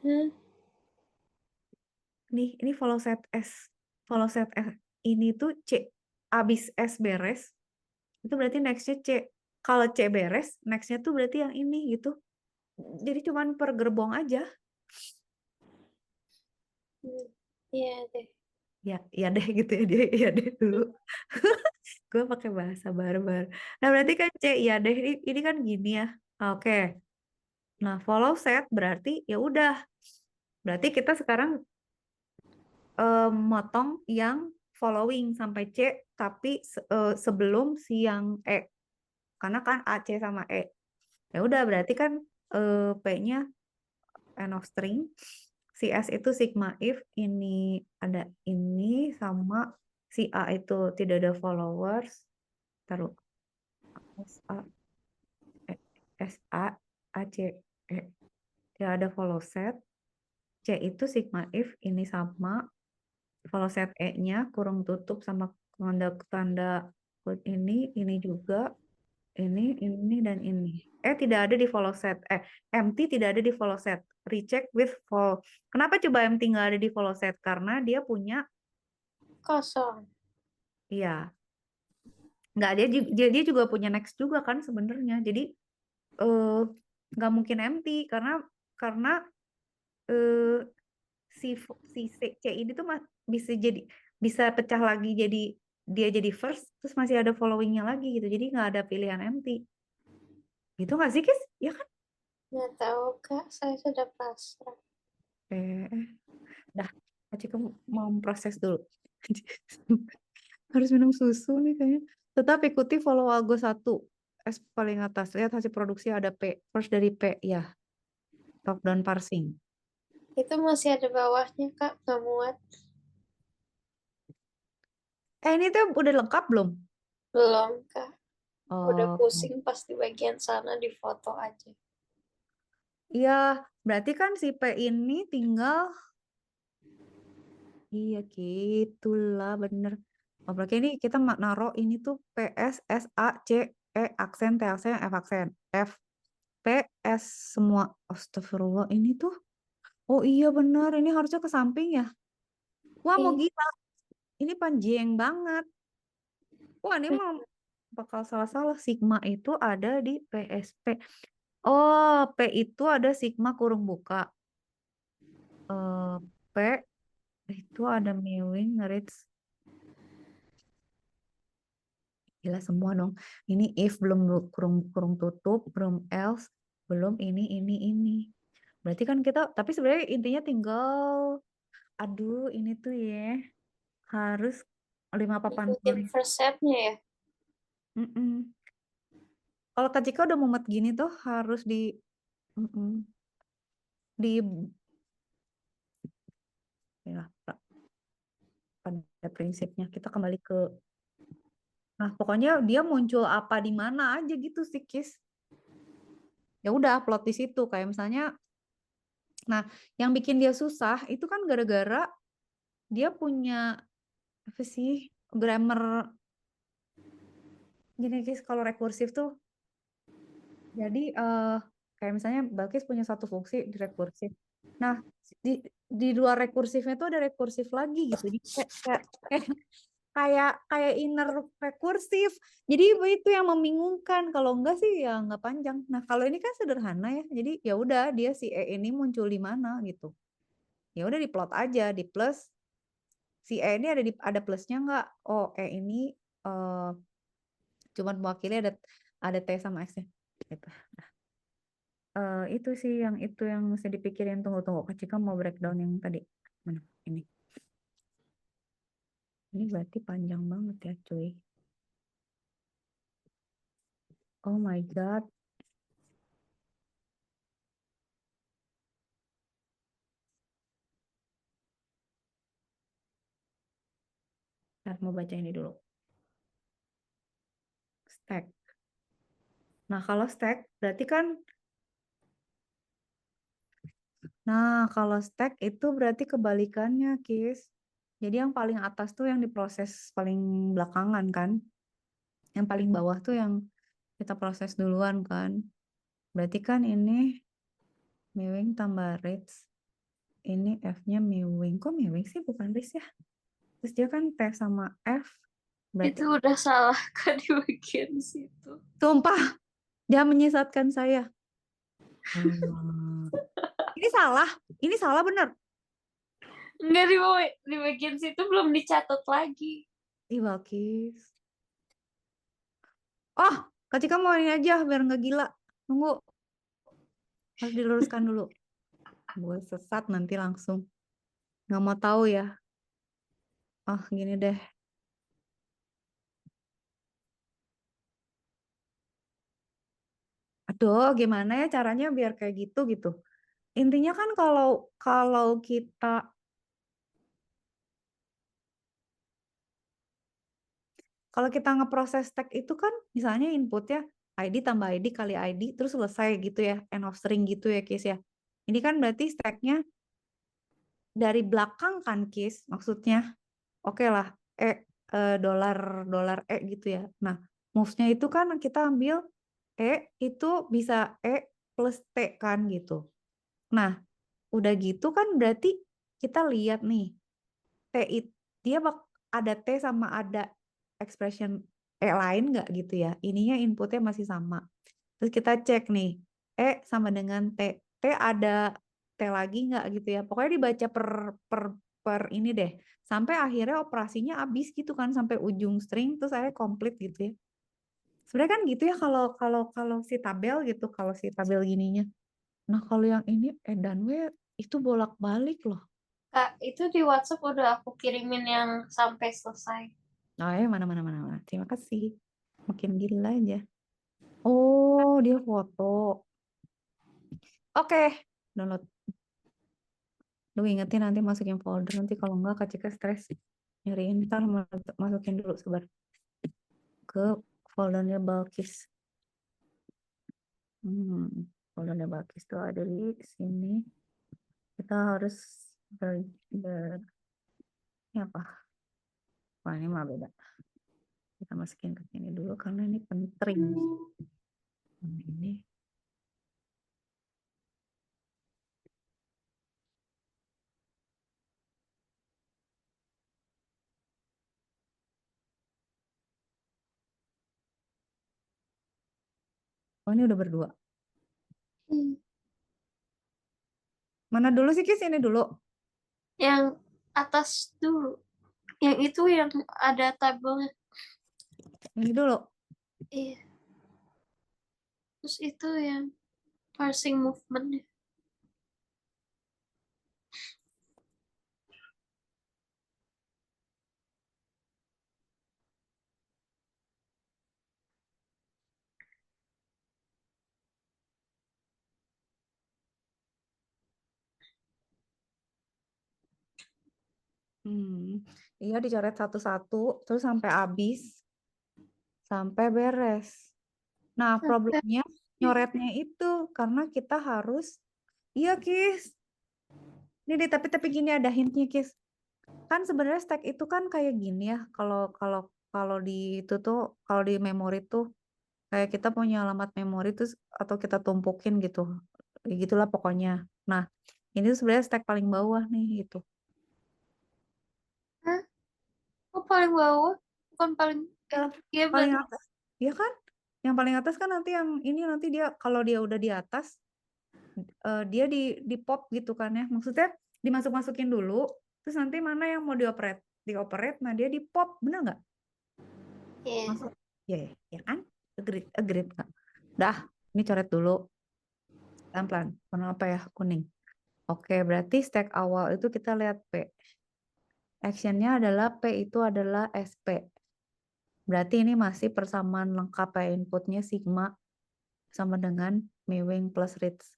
Hmm, Nih, ini follow set S. Follow set S ini tuh C. Abis S beres, itu berarti next-nya C. Kalau C beres, next-nya tuh berarti yang ini gitu. Jadi cuman per gerbong aja. iya deh. Ya, ya deh gitu ya dia, ya deh dulu. Gue pakai bahasa barbar. Nah, berarti kan C, ya deh ini kan gini ya. Oke. Nah, follow set berarti ya udah. Berarti kita sekarang motong yang following sampai C, tapi sebelum si yang E. Karena kan A, C sama E. Ya udah, berarti kan P-nya end of string. Si S itu sigma if ini ada ini sama si A itu tidak ada followers. Taruh S A E, S A A C E. Tidak ada follow set. C itu sigma if ini sama follow set E-nya kurung tutup sama tanda quote ini juga ini dan ini. Tidak ada di follow set. Empty tidak ada di follow set. Recheck with follow. Kenapa coba empty nggak ada di follow set? Karena dia punya, Kosong. iya, nggak dia juga punya next juga kan sebenarnya. Jadi eh nggak mungkin empty karena eh, si C ini tuh bisa jadi bisa pecah lagi jadi dia jadi first terus masih ada followingnya lagi gitu. Jadi nggak ada pilihan empty. Gitu nggak sih, Kis? Ya kan? Nggak tahu, Kak. Saya sudah pasrah. Eh, dah, Cika mau proses dulu. Harus minum susu nih kayaknya. Tetap ikuti follow algo 1. S paling atas. Lihat hasil produksi ada P. First dari P, ya. Top down parsing. Itu masih ada bawahnya, Kak. Nggak muat. Ini tuh udah lengkap belum? Belum, Kak. Udah Oh, pusing pas di bagian sana di foto aja. iya. Berarti kan si P ini tinggal. Iya, gitulah bener. Oh, berarti ini kita naruh ini tuh P, S, S, A, C, E, aksen, T, aksen, F, aksen. F, P, S, semua. Astagfirullah, ini tuh. Oh iya bener, ini harusnya ke samping ya. Wah mau Ih, gila, ini panjang banget. Wah ini mah bakal salah-salah. Sigma itu ada di PSP. Oh, P itu ada sigma kurung buka. P itu ada mewing, reads. Gila semua dong. Ini if belum kurung kurung tutup, belum else, belum ini. Berarti kan kita, tapi sebenarnya intinya tinggal, aduh ini tuh ya harus 5 papan ikutin tulis. first step-nya ya. Mm-mm. Kalau Kak Cika udah mumet gini tuh harus mm-mm, di ya, pada prinsipnya kita kembali ke, nah pokoknya dia muncul apa di mana aja gitu sih, Kis. Ya udah upload di situ kayak misalnya, nah yang bikin dia susah itu kan gara-gara dia punya apa sih grammar gini, Kis. Kalau rekursif tuh jadi kayak misalnya Balkis punya satu fungsi di rekursif. Nah, di luar rekursifnya tuh ada rekursif lagi gitu. Jadi kayak inner rekursif. Jadi itu yang membingungkan. Kalau enggak sih ya enggak panjang. Nah, kalau ini kan sederhana ya. Jadi ya udah dia si E ini muncul di mana gitu. Ya udah diplot aja, di plus si E ini ada plusnya enggak? Oh, E ini cuman mewakili ada T sama X-nya. Gitu. Itu sih yang mesti dipikirin. Tunggu Kak Cika mau breakdown yang tadi. Mana? Ini berarti panjang banget ya cuy. Oh my god. Ntar mau baca ini dulu. Stack. Nah kalau stack berarti kan. Nah kalau stack itu berarti kebalikannya Kis. Jadi yang paling atas tuh yang diproses paling belakangan kan. Yang paling bawah tuh yang kita proses duluan kan. Berarti kan ini Mewing tambah Ritz. Ini F-nya Mewing. Kok Mewing sih bukan Ritz ya? Terus dia kan T sama F. Berarti Itu udah salah kan di bagian situ. sumpah, dia menyesatkan saya. Ini salah bener. Enggak di bagian situ belum dicatat lagi. Ih, Balkis. Oh, Kak Cika mau ini aja biar nggak gila. Tunggu, harus diluruskan dulu. Gue sesat nanti langsung. Nggak mau tahu ya. Ah, gini deh. Aduh, gimana ya caranya biar kayak gitu gitu. Intinya kan kalau kita ngeproses tag itu kan misalnya inputnya ID tambah ID kali ID terus selesai gitu ya, end of string gitu ya Kis ya. Ini kan berarti stacknya dari belakang kan Kis maksudnya. Oke lah, dolar gitu ya. Nah, moves-nya itu kan kita ambil itu bisa plus T kan gitu. Nah, udah gitu kan berarti kita lihat nih, dia ada T sama ada expression lain nggak gitu ya. Ininya inputnya masih sama. Terus kita cek nih, sama dengan T. T ada T lagi nggak gitu ya. Pokoknya dibaca per ini deh. Sampai akhirnya operasinya habis gitu kan. Sampai ujung string, terus akhirnya komplit gitu ya. Sebenarnya kan gitu ya kalau si tabel gitu. Kalau si tabel gininya. Nah kalau yang ini dan itu bolak-balik loh. Kak, itu di WhatsApp udah aku kirimin yang sampai selesai. Nah, mana. Terima kasih. Makin gila aja. Oh, dia foto. Oke, download. Lu ingetin nanti masukin folder. Nanti kalau enggak Kak Cika stres. Nyariin, ntar masukin dulu sebar. Ke foldernya Balkis. Foldernya Balkis tuh ada di sini. Kita harus ini apa? Wah, ini mah beda. Kita masukin ke sini dulu karena ini penting. Ini. Oh, ini udah berdua. Mana dulu sih, Kis? Ini dulu. Yang atas dulu. Yang itu yang ada tabelnya. Ini dulu. Iya. Terus itu yang parsing movement. Iya, dicoret satu-satu, terus sampai habis, sampai beres. Nah, problemnya nyoretnya itu karena kita harus, iya Kis, ini tapi gini ada hintnya Kis. Kan sebenarnya stack itu kan kayak gini ya, kalau kalau kalau di itu tuh, kalau di memori tuh Kayak kita punya alamat memori terus atau kita tumpukin gitu. Ya gitulah pokoknya. Nah, ini tuh sebenarnya stack paling bawah nih gitu. Hah? Oh, paling bawah? Bukan paling... Ya, Iya paling berarti. atas. Iya kan? Yang paling atas kan nanti yang ini nanti dia kalau dia udah di atas dia di pop gitu kan ya. Maksudnya dimasuk-masukin dulu terus nanti mana yang mau dioperate nah dia di pop, bener nggak? Iya. Masuk. Ya, ya kan? Agreed nggak? Dah, ini coret dulu. Pelan-pelan. Warna apa ya? Kuning. Oke, berarti stack awal itu kita lihat P. Actionnya adalah P itu adalah SP. Berarti ini masih persamaan lengkap ya, inputnya sigma sama dengan Mewing plus reads.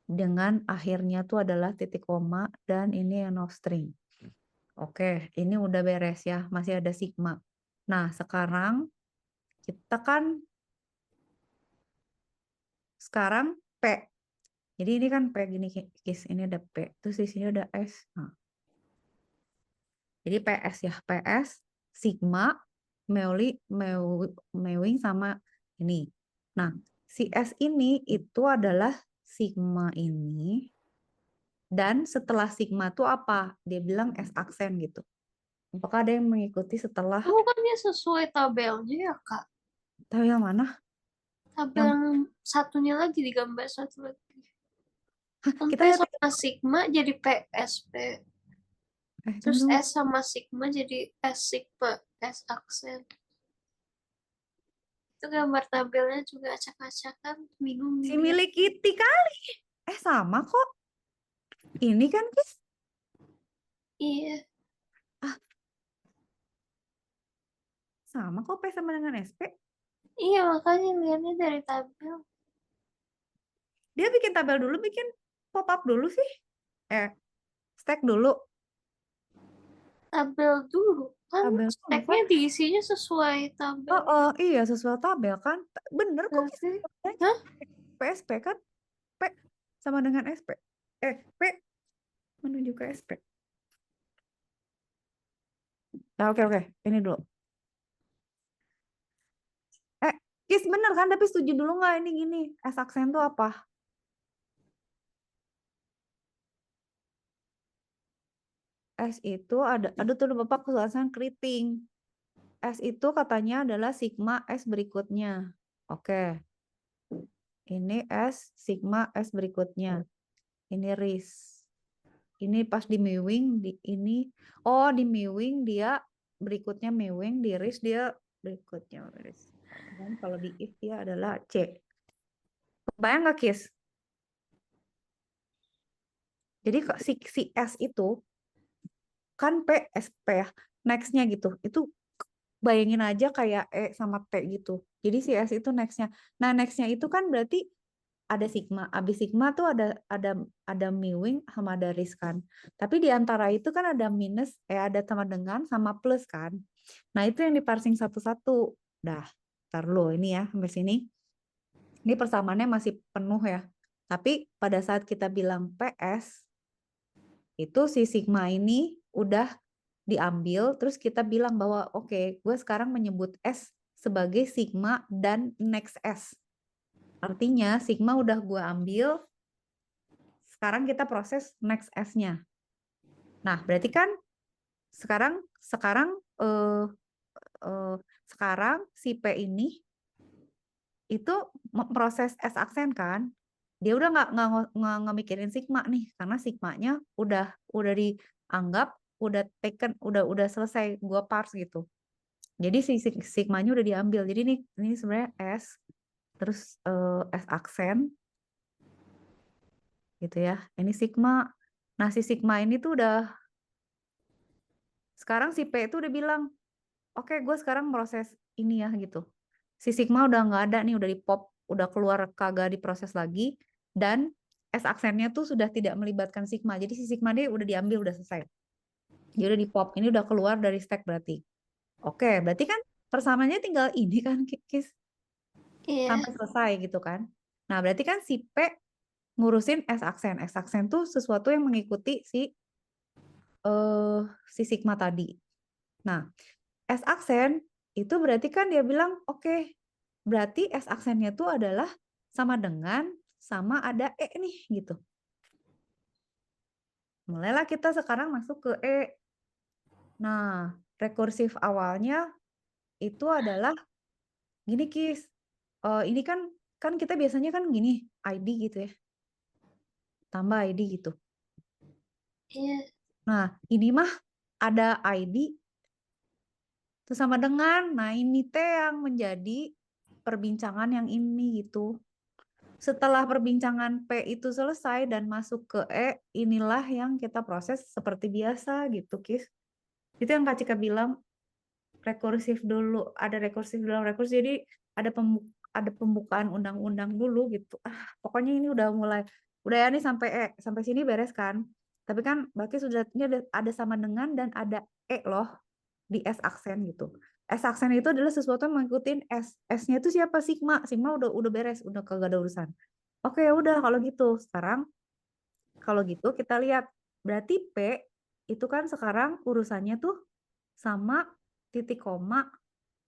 Dengan akhirnya tuh adalah titik koma dan ini yang no string. Oke, ini udah beres ya, masih ada sigma. Nah, sekarang kita kan sekarang P. Jadi ini kan P gini, Kis. Ini ada P. Terus di sini ada S. Nah, jadi PS ya, PS, sigma, Mewing sama ini. Nah, si S ini itu adalah sigma ini. Dan setelah sigma itu apa? Dia bilang S aksen gitu. Apakah ada yang mengikuti setelah, Itu bukannya sesuai tabelnya ya, Kak? tahu yang mana? Tabel Yang yang satunya lagi digambar satu lagi. Kan P kita lihat sama sigma jadi PSP. tunggu, Terus tunggu. S sama sigma jadi S sigma, S aksen. Itu gambar tabelnya juga acak-acakan, bingung Si dilihat. milik Kitty kali. Sama kok. Ini kan, Kis. Iya, Ah, sama kok P sama dengan SP. iya makanya lihatnya dari tabel. Dia bikin tabel dulu, bikin pop up dulu sih. Stack dulu. Tabel dulu. Kan Tabel dulu speknya kan. diisinya sesuai tabel. Oh, iya sesuai tabel kan. Bener kok, Kis. Berarti, Tabelnya. hah? PSP kan. P sama dengan SP. P menuju ke SP. Nah, oke. Ini dulu. Kis bener kan, tapi setuju dulu nggak ini gini, S aksen tuh apa? S itu ada tuh Bapak kesulitan keriting. S itu katanya adalah sigma S berikutnya. Oke, ini S, sigma S berikutnya. Ini RIS. Ini pas di mewing, di mewing dia berikutnya mewing, di RIS dia berikutnya RIS. Dan kalau di if dia adalah C. Bayang nggak, Kis? Jadi si S itu kan PSP ya, nextnya gitu. Itu bayangin aja kayak E sama T gitu. Jadi si S itu nextnya. Nah nextnya itu kan berarti ada sigma. Abis sigma tuh ada mewing sama ada RIS kan. Tapi di antara itu kan ada minus, ada sama dengan sama plus kan. Nah itu yang diparsing satu-satu. Dah, ntar lo ini ya sampai sini. Ini persamaannya masih penuh ya. Tapi pada saat kita bilang PS, itu si sigma ini udah diambil, terus kita bilang bahwa oke, gue sekarang menyebut S sebagai sigma dan next S. Artinya sigma udah gue ambil, sekarang kita proses next S-nya. Nah, berarti kan sekarang sekarang eh, eh, sekarang si P ini itu proses S aksen kan, dia udah nggak mikirin sigma nih, karena sigmanya udah dianggap udah taken, udah selesai gue parse gitu. Jadi si sigmanya udah diambil. Jadi ini sebenarnya S terus S aksen gitu ya. Ini sigma. Nah, si sigma ini tuh udah sekarang si P itu udah bilang, "Oke, gue sekarang proses ini ya," gitu. Si sigma udah nggak ada nih, udah di pop, udah keluar, kagak diproses lagi, dan S aksennya tuh sudah tidak melibatkan sigma. Jadi si sigma dia udah diambil, udah selesai. Dia udah di pop. Ini udah keluar dari stack berarti. Oke, berarti kan persamaannya tinggal ini kan, Kis? Iya. Sampai selesai gitu kan. Nah, berarti kan si P ngurusin S aksen. S aksen tuh sesuatu yang mengikuti si sigma tadi. Nah, S aksen itu berarti kan dia bilang, oke, berarti S aksennya itu adalah sama dengan, sama ada E nih, gitu. Mulailah kita sekarang masuk ke E. Nah, rekursif awalnya itu adalah gini, Kis. Ini kan kita biasanya kan gini, ID gitu ya. Tambah ID gitu. Iya. Nah, ini mah ada ID itu sama dengan, nah ini teh yang menjadi perbincangan yang ini gitu. Setelah perbincangan P itu selesai dan masuk ke E, inilah yang kita proses seperti biasa gitu, Kis. Itu yang Kak Cika bilang, rekursif dulu, ada rekursif dalam rekursif, jadi ada pembukaan undang-undang dulu gitu. Pokoknya ini udah ya nih sampai E, sampai sini beres kan. Tapi kan berarti sudah ini ada sama dengan dan ada E loh di S aksen gitu. S aksen itu adalah sesuatu yang mengikuti S. S-nya itu siapa? Sigma. Sigma udah beres, udah kagak ada urusan. Oke, ya udah kalau gitu. Sekarang kalau gitu kita lihat berarti P itu kan sekarang urusannya tuh sama titik koma.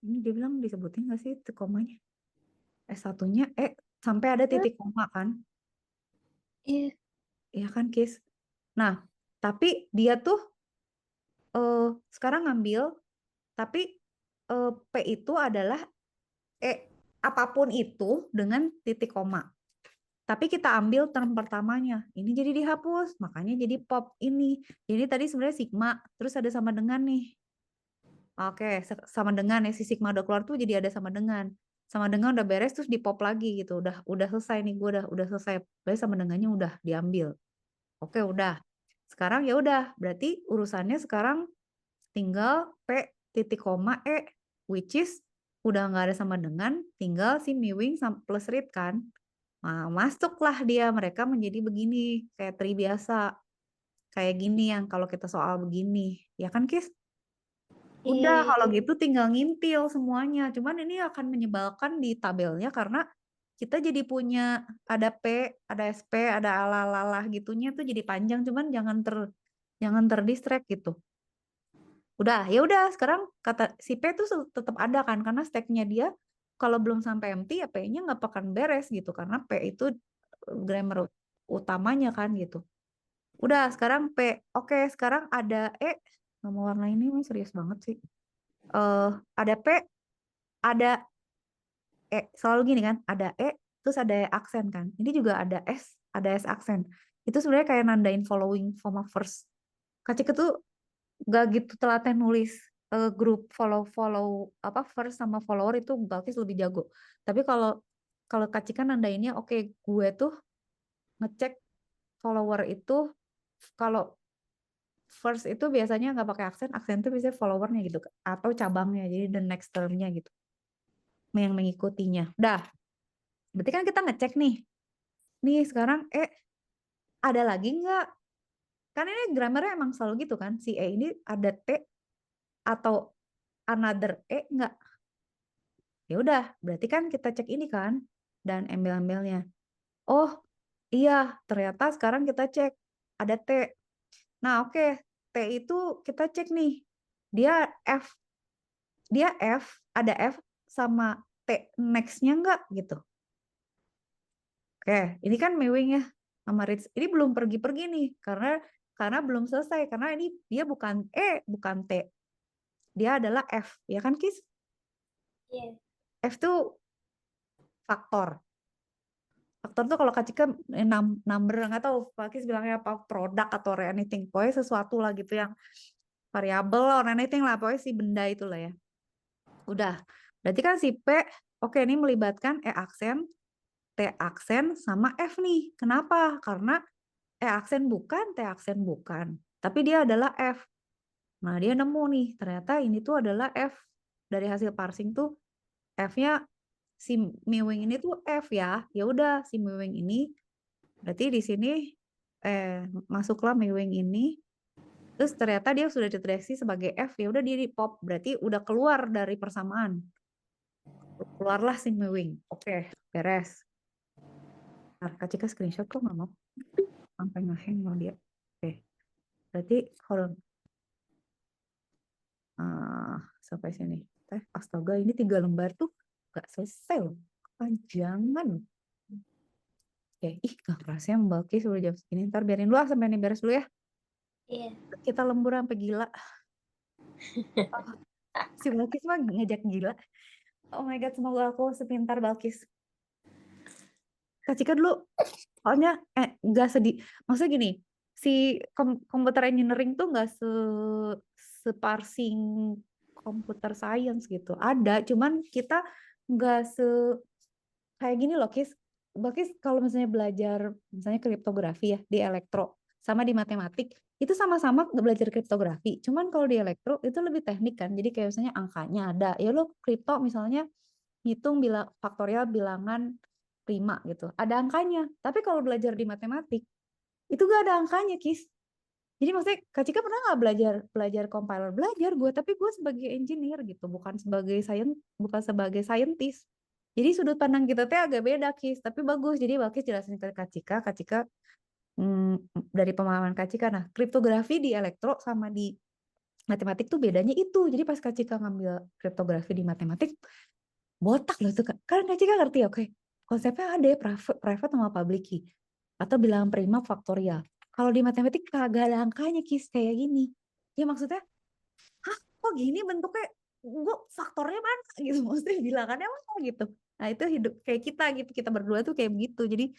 Ini dia bilang disebutin nggak sih titik komanya? S1-nya sampai ada titik koma kan? Iya. Iya kan, Kis? Nah, tapi dia tuh sekarang ngambil, tapi P itu adalah apapun itu dengan titik koma. Tapi kita ambil term pertamanya. Ini jadi dihapus, makanya jadi pop ini. Jadi tadi sebenarnya sigma, terus ada sama dengan nih. Oke, sama dengan ya, si sigma udah keluar tuh jadi ada sama dengan. Sama dengan udah beres terus di pop lagi gitu. Udah selesai nih, gue udah selesai. Berarti sama dengannya udah diambil. Oke, udah. Sekarang ya udah, berarti urusannya sekarang tinggal P titik koma E, which is udah nggak ada sama dengan, tinggal si miwing plus read kan. Nah, masuklah dia, mereka menjadi begini, kayak tri biasa. Kayak gini yang kalau kita soal begini. Ya kan, Kis? Iya. Udah, kalau gitu tinggal ngintil semuanya. Cuman ini akan menyebalkan di tabelnya karena kita jadi punya ada P, ada SP, ada ala-ala gitunya tuh jadi panjang. Cuman jangan terdistract gitu. Udah, ya udah sekarang kata si P tuh tetap ada kan karena stacknya dia kalau belum sampai empty ya P-nya nggak akan beres gitu karena P itu grammar utamanya kan gitu. Udah sekarang P. Oke, sekarang ada E. Nggak mau warna ini, serius banget sih. Ada P, ada E. Selalu gini kan, ada E, terus ada aksen kan. Ini juga ada S aksen. Itu sebenarnya kayak nandain following form of first. Kacik itu gak gitu telaten nulis grup follow apa first sama follower itu Balkis lebih jago. Tapi kalau kalau Kacik kan nandainnya oke, gue tuh ngecek follower itu kalau first itu biasanya nggak pakai aksen, aksen itu biasanya followernya gitu atau cabangnya, jadi the next termnya gitu, yang mengikutinya. Dah, berarti kan kita ngecek nih sekarang ada lagi nggak? Kan ini grammarnya emang selalu gitu kan, si ini ada T atau another nggak? Ya udah, berarti kan kita cek ini kan dan embel-embelnya. Oh iya, ternyata sekarang kita cek ada T. Nah oke, T itu kita cek nih, dia F dia F, ada F sama T next-nya enggak gitu. Oke, ini kan Mewing ya sama Ritz. Ini belum pergi-pergi nih karena belum selesai karena ini dia bukan bukan T. Dia adalah F, ya kan Kis? Iya. F tuh faktor. Faktor tuh kalau Kak Cika number nggak tahu Pak Kis bilangnya apa produk atau anything. Pokoknya sesuatu lah gitu yang variabel or anything lah, pokoknya si benda itulah ya. Udah. Berarti kan si P, oke ini melibatkan E aksen, T aksen sama F nih. Kenapa? Karena E aksen bukan, T aksen bukan. Tapi dia adalah F. Nah, dia nemu nih, ternyata ini tuh adalah F. Dari hasil parsing tuh F-nya si Mewing ini tuh F ya. Ya udah si Mewing ini berarti di sini masuklah Mewing ini. Terus ternyata dia sudah dideteksi sebagai F, ya udah dia di pop. Berarti udah keluar dari persamaan. Keluarlah si Mewing. Oke, beres. Nah, Kak Cika screenshot kok nggak mau? Sampai ngeheng mau dia. Oke, berarti kalau sampai sini. Astaga, ini 3 lembar tuh Gak selesai loh. Kepanjangan. Oke, gak kerasa ya Mbak Kis udah jam segini. Ntar biarin dulu sampai ini beres dulu ya. Iya. Kita lembur sampai gila. Si Balkis mah ngajak gila. Oh my God, semoga aku sepintar Balkis. Kak Cika dulu, soalnya nggak sedih. Maksudnya gini, si computer engineering tuh nggak separsing computer science gitu. Ada, cuman kita nggak kayak gini loh, Kis. Bakis kalau misalnya belajar misalnya kriptografi ya di elektro sama di matematik itu sama-sama belajar kriptografi. Cuman kalau di elektro itu lebih teknik kan. Jadi kayak misalnya angkanya ada. Ya lo kripto misalnya ngitung faktorial bilangan prima gitu. Ada angkanya. Tapi kalau belajar di matematik itu gak ada angkanya, Kis. Jadi maksudnya Kak Cika pernah nggak belajar compiler? Belajar gue, tapi gue sebagai engineer gitu, bukan sebagai scientist. Jadi sudut pandang kita tuh agak beda, Kis, tapi bagus. Jadi Balkis jelasin ke Kak Cika dari pemahaman Kak Cika. Nah, kriptografi di elektro sama di matematik tuh bedanya itu. Jadi pas Kak Cika ngambil kriptografi di matematik, botak loh tuh. Kan Kak Cika ngerti, oke. Konsepnya ada ya, private sama public key. Atau bilangan prima faktorial. Kalau di matematik kagak ada angkanya, Kis, kayak gini. Ya maksudnya, kok gini bentuknya? Gue faktornya mana gitu, maksudnya bilangannya mana gitu. Nah itu hidup kayak kita gitu, kita berdua tuh kayak begitu. Jadi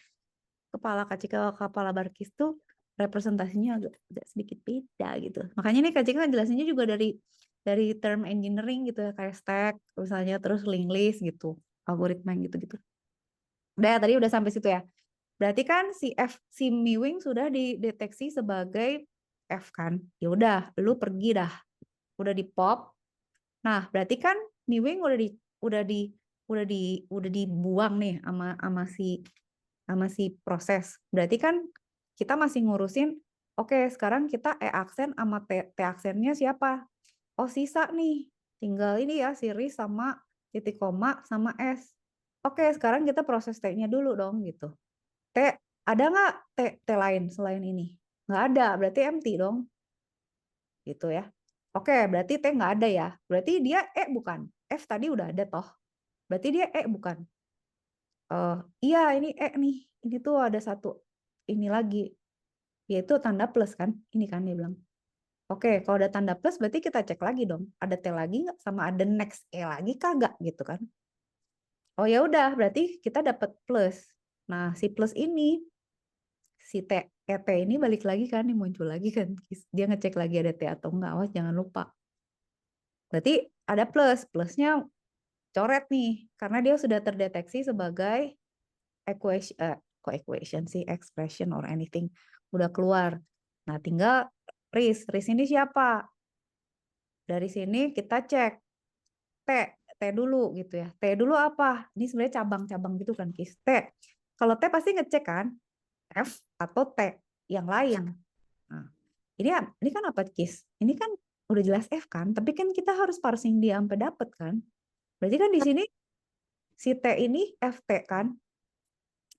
kepala Kak Cika, kepala Barkis tuh representasinya agak sedikit beda gitu. Makanya nih Kak Cika jelasinnya juga dari term engineering gitu ya, kayak stack misalnya, terus linked list gitu, algoritma gitu-gitu. Udah tadi udah sampai situ ya. Berarti kan si Miwing sudah dideteksi sebagai F kan. Ya udah, lu pergi dah. Udah di pop. Nah, berarti kan Miwing udah dibuang nih sama si proses. Berarti kan kita masih ngurusin, oke, sekarang kita aksen sama T aksennya siapa? Oh, sisa nih. Tinggal ini ya, series sama titik koma sama S. Oke, sekarang kita proses T-nya dulu dong gitu. T, ada nggak T lain selain ini? Nggak ada, berarti empty dong. Gitu ya. Oke, berarti T nggak ada ya. Berarti dia bukan. F tadi udah ada toh. Berarti dia bukan. Iya, ini nih. Ini tuh ada satu ini lagi. Yaitu tanda plus kan. Ini kan dia bilang. Oke, kalau ada tanda plus berarti kita cek lagi dong. Ada T lagi nggak? Sama ada next lagi kagak gitu kan. Oh ya udah, berarti kita dapat plus. Nah, si plus ini si T ini balik lagi kan, nih muncul lagi kan, dia ngecek lagi ada T atau enggak, awas jangan lupa. Berarti ada plusnya coret nih, karena dia sudah terdeteksi sebagai equation sih, expression or anything udah keluar. Nah tinggal risk ini siapa? Dari sini kita cek T dulu gitu ya. T dulu apa? Ini sebenarnya cabang-cabang gitu kan, Kis. Kalau T pasti ngecek kan F atau T yang lain. Nah, ini kan apa, Kis? Ini kan udah jelas F kan, tapi kan kita harus parsing dia sampai dapet kan. Berarti kan di sini si T ini FT kan.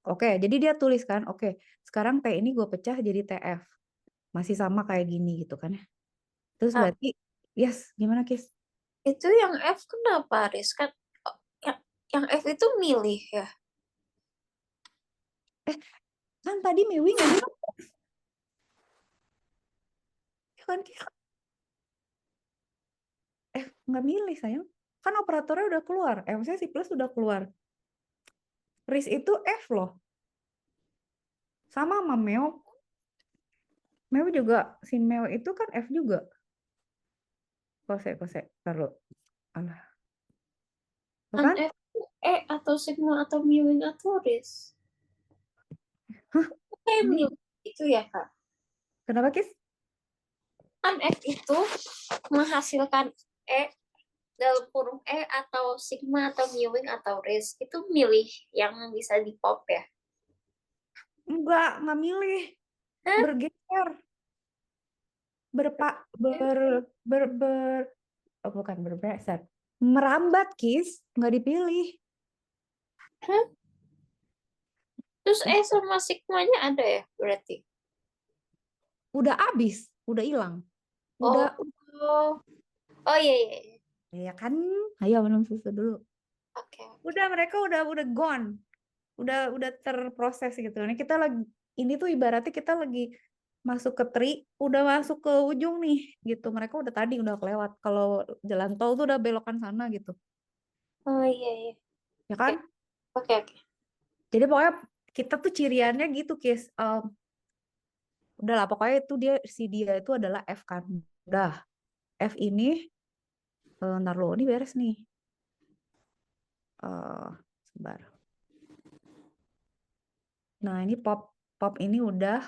Oke, jadi dia tulis kan, oke, sekarang T ini gue pecah jadi TF. Masih sama kayak gini gitu kan ya. Terus berarti, yes, gimana, Kis? Itu yang F kenapa, Riz? Kan yang F itu milih ya? Kan tadi Mewi nggak bilang kan, nggak milih sayang. Kan operatornya udah keluar, maksudnya si plus udah keluar. Risk itu F loh. Sama Meo. Meo juga, si Meo itu kan F juga. Kose, taruh. Alah. Kan Kan? F atau sigma atau Mewing atau Riz? Hah? Kayak Ini Mewing itu ya, Kak? kenapa, Kis? Kan F itu menghasilkan dalam kurung atau sigma atau Mewing atau Riz. Itu milih yang bisa di pop ya? Nggak milih. Hah? Bergeser. Oh, bukan bergeser. Merambat, Kis. Nggak dipilih. Hah? Terus sama sigmanya ada ya berarti? Udah habis. Udah hilang. Oh, Udah. oh iya, iya. Ya kan? Ayo minum susu dulu. Oke. Udah mereka udah gone. Udah terproses gitu. Ini kita lagi, ini tuh ibaratnya kita lagi masuk ke tri, udah masuk ke ujung nih gitu. Mereka udah tadi udah kelewat. Kalau jalan tol tuh udah belokan sana gitu. Oh iya iya. Ya kan? Oke oke. Jadi pokoknya kita tuh ciriannya gitu, Kis. Udah lah, pokoknya itu dia itu adalah F kan. Udah, F ini, ntar lo, ini beres nih. Sebentar. Nah, ini pop ini udah.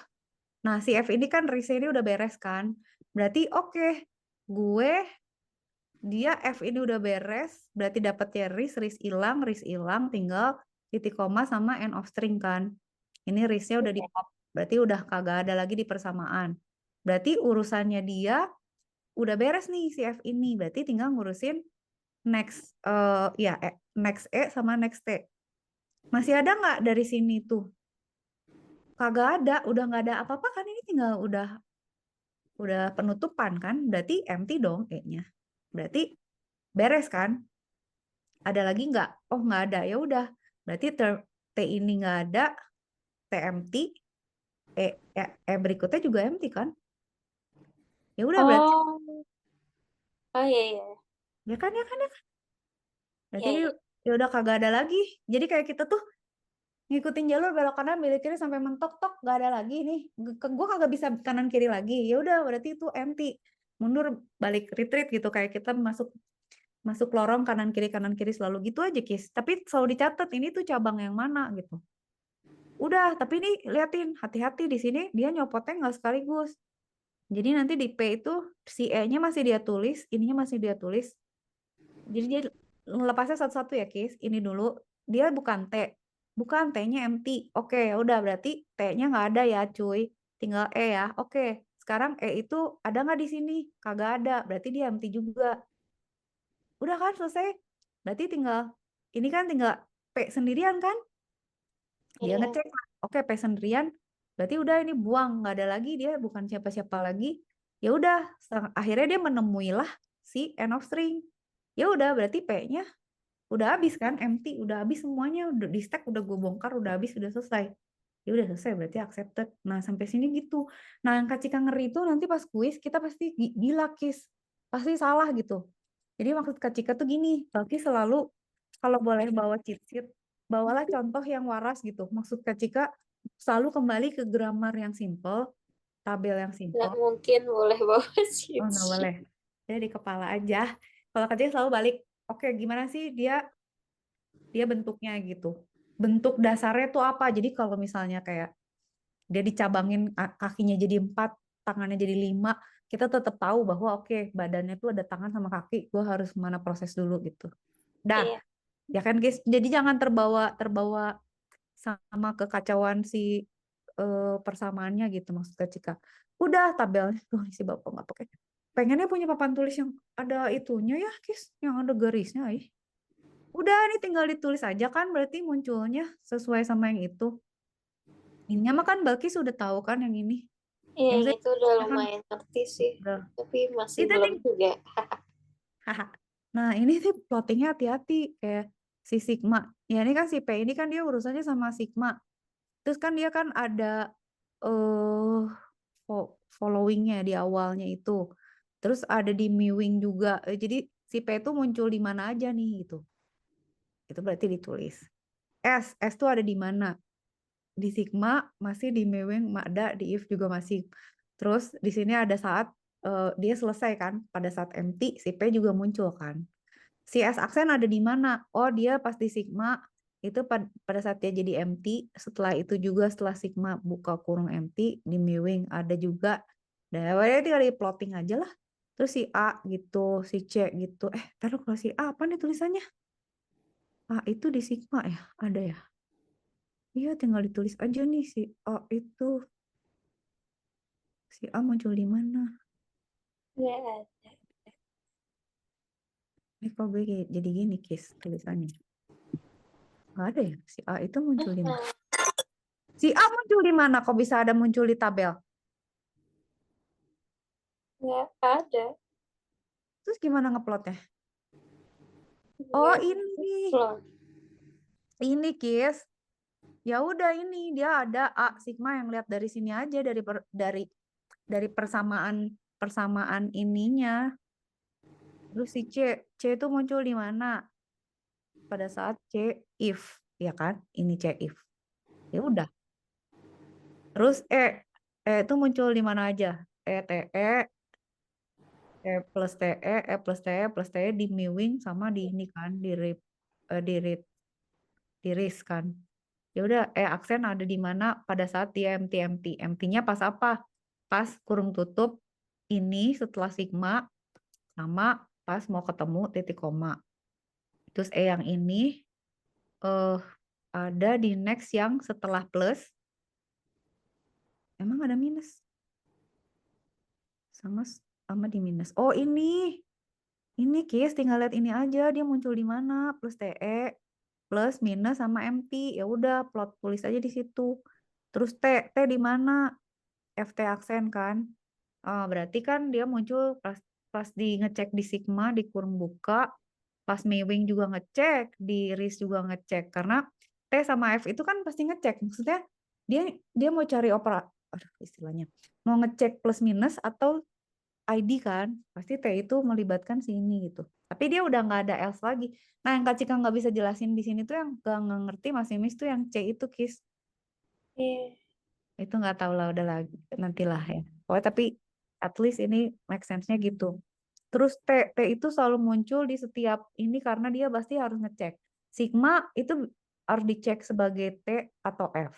Nah, si F ini kan RIS ini udah beres kan. Berarti oke, dia F ini udah beres, berarti dapetnya RIS hilang, tinggal titik koma sama end of string kan. Ini RIS-nya udah di pop, berarti udah kagak ada lagi di persamaan. Berarti urusannya dia udah beres nih si F ini, berarti tinggal ngurusin next next E sama next T. Masih ada nggak dari sini tuh? Kagak ada, udah nggak ada apa-apa kan, ini tinggal udah penutupan kan, berarti empty dong E-nya. Berarti beres kan? Ada lagi nggak? Oh nggak ada, ya udah. Berarti T ini nggak ada, T empty, berikutnya juga empty kan? Ya udah berarti, Oh iya iya. ya kan. Berarti Iya ini iya. ya udah kagak ada lagi. Jadi kayak kita tuh ngikutin jalur belok kanan belok kiri sampai mentok tok nggak ada lagi nih. Gue kagak bisa kanan kiri lagi. Ya udah berarti itu empty. Mundur balik retreat gitu, kayak kita masuk lorong kanan kiri selalu gitu aja, Kis. Tapi selalu dicatat ini tuh cabang yang mana gitu. Udah, tapi ini liatin hati-hati di sini dia nyopotnya nggak sekaligus. Jadi nanti di P itu si E-nya masih dia tulis, ininya masih dia tulis. Jadi dia lepasnya satu-satu ya, Kis. Ini dulu dia bukan T. Bukan, T-nya empty. Oke, ya udah berarti T-nya nggak ada ya, cuy. Tinggal E ya. Oke, sekarang E itu ada nggak di sini? Kagak ada. Berarti dia empty juga. Udah kan selesai. Berarti ini kan tinggal P sendirian kan? Dia Iya. ngecek, oke P sendirian. Berarti udah ini buang, nggak ada lagi, dia bukan siapa-siapa lagi. Ya udah, akhirnya dia menemuilah si end of string. Ya udah, berarti P-nya udah habis kan, empty, udah habis semuanya, udah di stack, udah gue bongkar, udah habis, udah selesai. Ya udah selesai, berarti accepted. Nah, sampai sini gitu. Nah, yang Kak ngeri itu nanti pas kuis kita pasti gila, Kis. Pasti salah gitu. Jadi maksud Kak Cika tuh gini, Kak selalu kalau boleh bawa cheat sheet, bawalah contoh yang waras gitu. Maksud Kak Cika selalu kembali ke grammar yang simple, tabel yang Nggak simple. mungkin boleh bawa Oh, cheat nggak sheet. boleh. Jadi di kepala aja. Kalau Kak Cika selalu balik, oke gimana sih dia bentuknya gitu. Bentuk dasarnya tuh apa? Jadi kalau misalnya kayak dia dicabangin kakinya jadi 4, tangannya jadi 5, kita tetap tahu bahwa oke, badannya tuh ada tangan sama kaki, gue harus mana proses dulu gitu. Dah, Iya. ya kan guys. Jadi jangan terbawa sama kekacauan si persamaannya gitu, maksud Kak Cika. Udah tabelnya tuh si bapak nggak pakai. Pengennya punya papan tulis yang ada itunya ya, Kis, yang ada garisnya, Udah, ini tinggal ditulis aja kan, berarti munculnya sesuai sama yang itu. Ininya mah kan Balki sudah tahu kan yang ini. Iya, Yang yang saya itu udah kan lumayan ngerti sih. udah. Tapi masih Itu belum nih. juga. Nah, ini sih plottingnya hati-hati kayak si Sigma. Ya ini kan si P ini kan dia urusannya sama Sigma. Terus kan dia kan ada eh followingnya di awalnya itu. Terus ada di mewing juga. Jadi si P itu muncul di mana aja nih gitu. Itu berarti ditulis. S tuh ada di mana? Di Sigma masih, di Mewing, Makda, di If juga masih. Terus di sini ada saat dia selesai kan, pada saat empty si P juga muncul kan. Si S aksen ada di mana? Oh, dia pas di Sigma itu pada saat dia jadi empty, setelah itu juga setelah Sigma buka kurung empty di Mewing ada juga. Dan tinggal di plotting aja lah. Terus si A gitu, si C gitu. Taruh kalau si A apa nih tulisannya? A itu di Sigma ya? Ada ya? Iya, tinggal ditulis aja nih si A itu. Si A muncul di mana? Nggak ada. Ini kok gue jadi gini, Kis, tulisannya. Nggak ada ya? Si A itu muncul di mana? Si A muncul di mana? Kok bisa ada muncul di tabel? Nggak ada. Terus gimana ngeplotnya? Oh, Nggak ini. belum. Ini Kis, ya udah ini dia ada A sigma yang lihat dari sini aja dari persamaan ininya. Terus si C itu muncul di mana? Pada saat C if, ya kan? Ini C if. Ya udah. Terus itu muncul di mana aja? E plus TE di mewing sama di ini kan di read di RIS kan. Ya udah aksen ada di mana pada saat dia empty-nya pas apa? Pas kurung tutup ini setelah sigma sama pas mau ketemu titik koma. Terus yang ini eh ada di next yang setelah plus emang ada minus sama di minus. Oh ini Kis tinggal lihat ini aja dia muncul di mana plus TE plus minus sama empty. Ya udah plot tulis aja di situ. Terus T di mana? FT aksen kan. Berarti kan dia muncul pas di ngecek di Sigma di kurung buka, pas Mewing juga ngecek, di RIS juga ngecek karena T sama F itu kan pasti ngecek. Maksudnya dia dia mau cari istilahnya mau ngecek plus minus atau ID kan, pasti T itu melibatkan sini gitu. Tapi dia udah nggak ada else lagi. Nah yang Kak Cika nggak bisa jelasin di sini tuh yang nggak ngerti Mas Imis tuh yang C itu Kis. Iya. Itu nggak tahu lah udah lagi nantilah ya. Oh tapi at least ini make sense-nya gitu. Terus T itu selalu muncul di setiap ini karena dia pasti harus ngecek. Sigma itu harus dicek sebagai T atau F.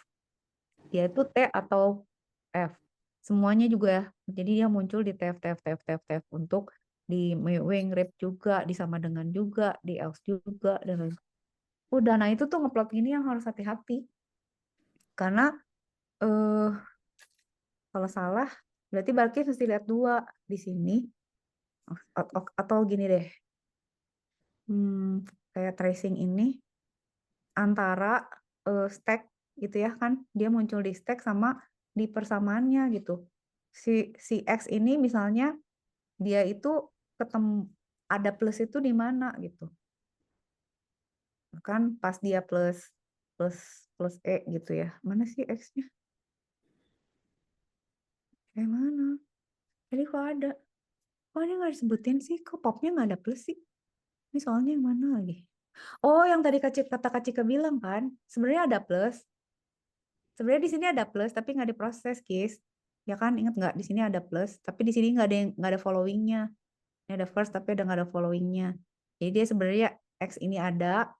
Dia itu T atau F. Semuanya juga ya. Jadi dia muncul di TF, TF, TF, TF, TF untuk di wing rip juga, di sama dengan juga, di else juga dan lain. Udah, nah itu tuh ngeplot ini yang harus hati-hati. Karena eh kalau salah berarti Balkis mesti lihat dua di sini. Atau gini deh, kayak tracing ini antara stack gitu ya kan, dia muncul di stack sama di persamaannya gitu. Si X ini misalnya dia itu ketemu ada plus itu di mana gitu. Kan pas dia plus plus plus gitu ya. Mana sih X-nya? Kayak mana? Tadi kok ada? Kok ini nggak disebutin sih? Kok popnya nggak ada plus sih? Ini soalnya yang mana lagi? Oh, yang tadi kata Kak Cika bilang kan, sebenarnya ada plus. Sebenarnya di sini ada plus, tapi nggak diproses, Kis. Ya kan, ingat nggak? Di sini ada plus, tapi di sini nggak ada followingnya. Ini ada first, tapi nggak ada followingnya. Jadi dia sebenarnya X ini ada,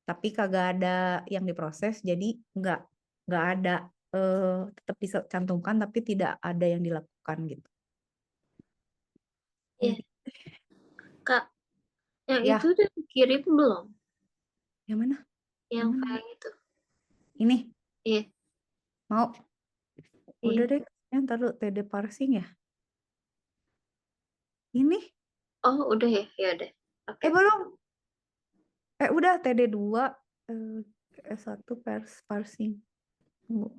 tapi kagak ada yang diproses, jadi nggak nggak ada tetap dicantumkan, tapi tidak ada yang dilakukan gitu. Iya. Kak, yang Ya, itu udah dikirim belum? yang mana? Yang Yang mana? file itu. Ini Iya. mau? Udah Iya. deh, yang taruh TD parsing ya. Ini? Oh, udah ya? Ya udah. Oke. Belum. Udah TD2 S1 parsing. Tunggu.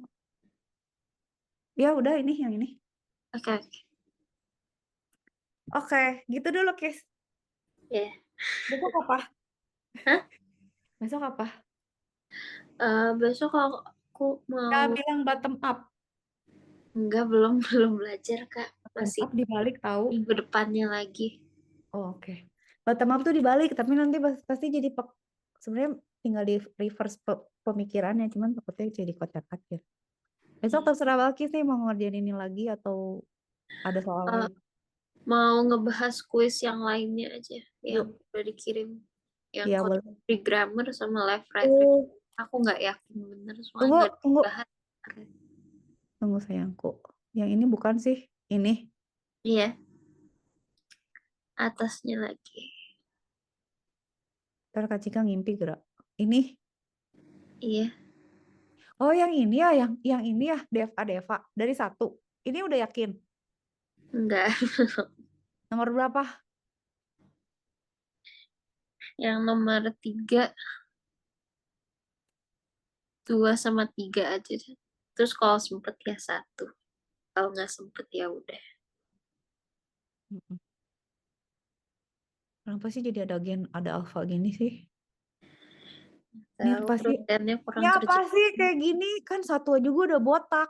Ya udah ini yang ini. Oke, oke. Oke, gitu dulu, Kis. Iya. Besok apa? Hah? Besok apa? Besok aku Ya mau bilang bottom up. enggak, belum belum belajar, Kak. Bottom Masih up dibalik tahu. minggu depannya lagi. Oh, oke. Bottom up tuh dibalik, tapi nanti pasti jadi sebenarnya tinggal di reverse pemikirannya, cuman takutnya jadi kocak-kacir. Besok terserah Balkis nih mau ngerjain ini lagi atau ada soal Eh, lain. Mau ngebahas kuis yang lainnya aja yang Yuk, udah dikirim. Yang iya code boleh. free grammar sama left right. Oh, Aku nggak yakin bener soalnya tunggu, nggak tunggu. dibahas. Tunggu sayangku. Yang ini bukan sih? Ini. Iya, atasnya lagi. Ntar Kak Cika ngimpi gerak. Ini. Iya, Oh yang ini ya, yang ini ya, Deva dari 1. Ini udah yakin. enggak. Nomor berapa? Yang nomor 3, 2 sama 3 aja deh. Terus kalau sempet ya 1. Kalau nggak sempet ya udah. Mm-mm. Kenapa sih jadi ada alpha gini sih? Ini tahu apa sih? proteinnya kurang Ini kerja. apa sih kayak gini? Kan satu aja gue udah botak.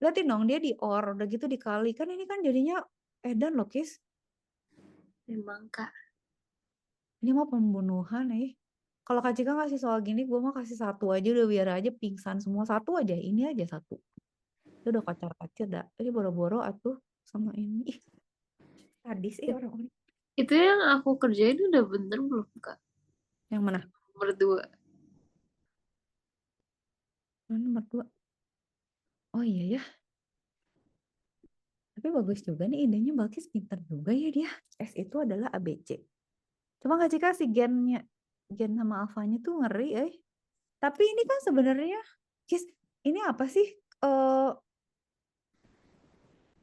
Liatin dong dia di or, udah gitu dikali. Kan ini kan jadinya edan loh, Kis. Memang Kak. Ini mau pembunuhan Kalau Kak Cika ngasih soal gini, gue mau kasih satu aja udah biar aja pingsan semua. Satu aja, ini aja satu. Itu udah kacar-kacir dah. Ini boro-boro atuh sama ini. Ih, sadis orang-orang. Itu yang aku kerjain udah bener belum Kak? Yang mana? Nomor 2. Yang nomor 2. Oh iya ya. Tapi bagus juga nih idenya, Balkis pintar juga ya dia. S itu adalah ABC. Cuma Kak Cika si gen sama alfanya tuh ngeri Tapi ini kan sebenarnya, Kis, ini apa sih?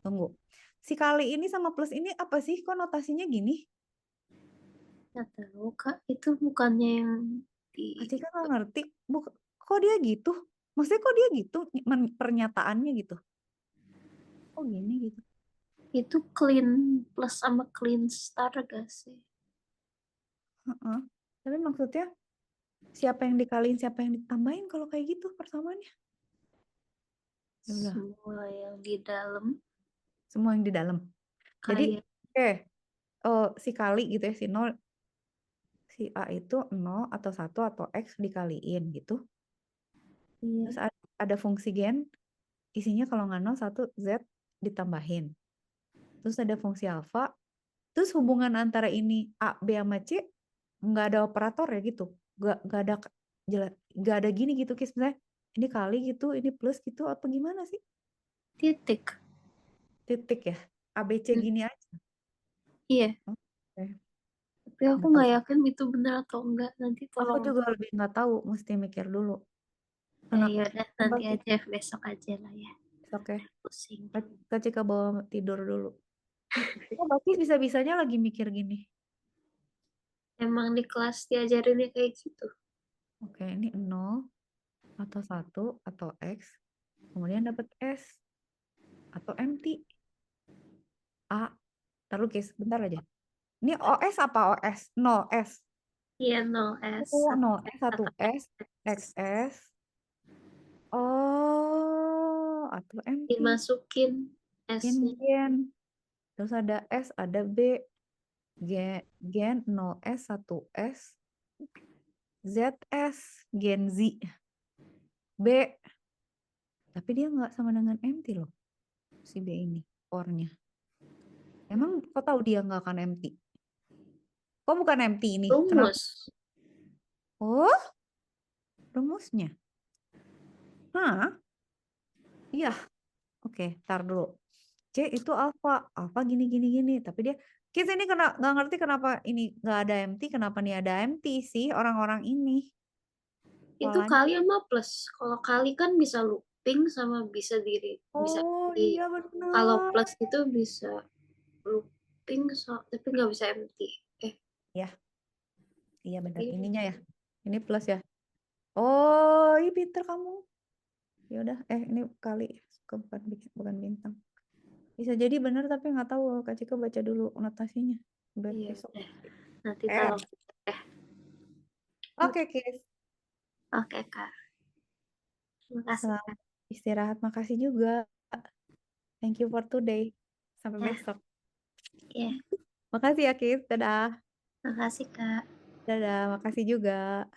Tunggu. Si kali ini sama plus ini apa sih? Kok notasinya gini? Nggak tahu Kak, itu bukannya yang di Kak Cika nggak ngerti. Kok dia gitu? Maksudnya kok dia gitu? Pernyataannya gitu. Oh gini gitu. itu clean plus sama clean star gak sih? Heeh. Tapi maksudnya siapa yang dikaliin, siapa yang ditambahin kalau kayak gitu persamaannya? Ya udah, Semua yang di dalam semua yang di dalam. Jadi, kayak si kali gitu ya, si 0, si A itu 0 atau 1 atau X dikaliin gitu. iya, Terus ada fungsi gen, isinya kalau nggak 0, 1, Z ditambahin. Terus ada fungsi alfa, terus hubungan antara ini A, B sama C nggak ada operator ya gitu. Nggak ada jelas, nggak ada gini gitu Kis, misalnya ini kali gitu, ini plus gitu, apa gimana sih? titik. Titik ya? ABC gini aja. Iya, Oke. tapi aku Nggak tahu. nggak yakin itu benar atau enggak. Nanti Aku tolong. juga lebih nggak tahu, mesti mikir dulu. Ya udah nanti Kenapa? aja besok aja lah ya. Oke. Pusing. Kak Cika bawa tidur dulu. Oh, berarti bisa-bisanya lagi mikir gini. Emang di kelas diajarinnya kayak gitu. Oke, ini 0 atau 1 atau X. Kemudian dapat S atau empty. A. Taruh Kis, bentar aja. Ini OS apa OS? 0S. Iya, 0S Oh, atau 0S, 1S, XS. Oh, atau empty. dimasukin S-nya. Gen. Terus ada S, ada B. Gen 0S, 1S. ZS, Gen Z. B. Tapi dia nggak sama dengan empty loh. Si B ini, or-nya. Emang kau tahu dia nggak akan empty? Kok bukan empty ini? Kenapa? Rumus. Oh, rumusnya. Hah? Iya. Oke, tar dulu. C itu alpha. Alpha gini, gini, gini. Tapi dia, kita ini nggak ngerti kenapa ini nggak ada empty, kenapa nih ada empty sih orang-orang ini. Itu Polanya. kali sama plus. Kalau kali kan bisa looping sama bisa bisa Oh iya kalau benar. plus itu bisa looping tapi nggak bisa empty. Ya, iya benar. Iya. Ininya ya. Ini plus ya. Oh, iya pinter kamu. Ya udah, ini kali bukan bintang. Bisa jadi benar tapi nggak tahu. Kak Cika baca dulu notasinya. Iya, Besok. nanti Eh, tolong. Oke, Kis. Oke Kak, terima kasih Kak. Selamat istirahat. Makasih juga. Thank you for today. Sampai Ya, besok. ya, Makasih ya, Kis. Dadah. terima kasih Kak. Dadah. Makasih juga.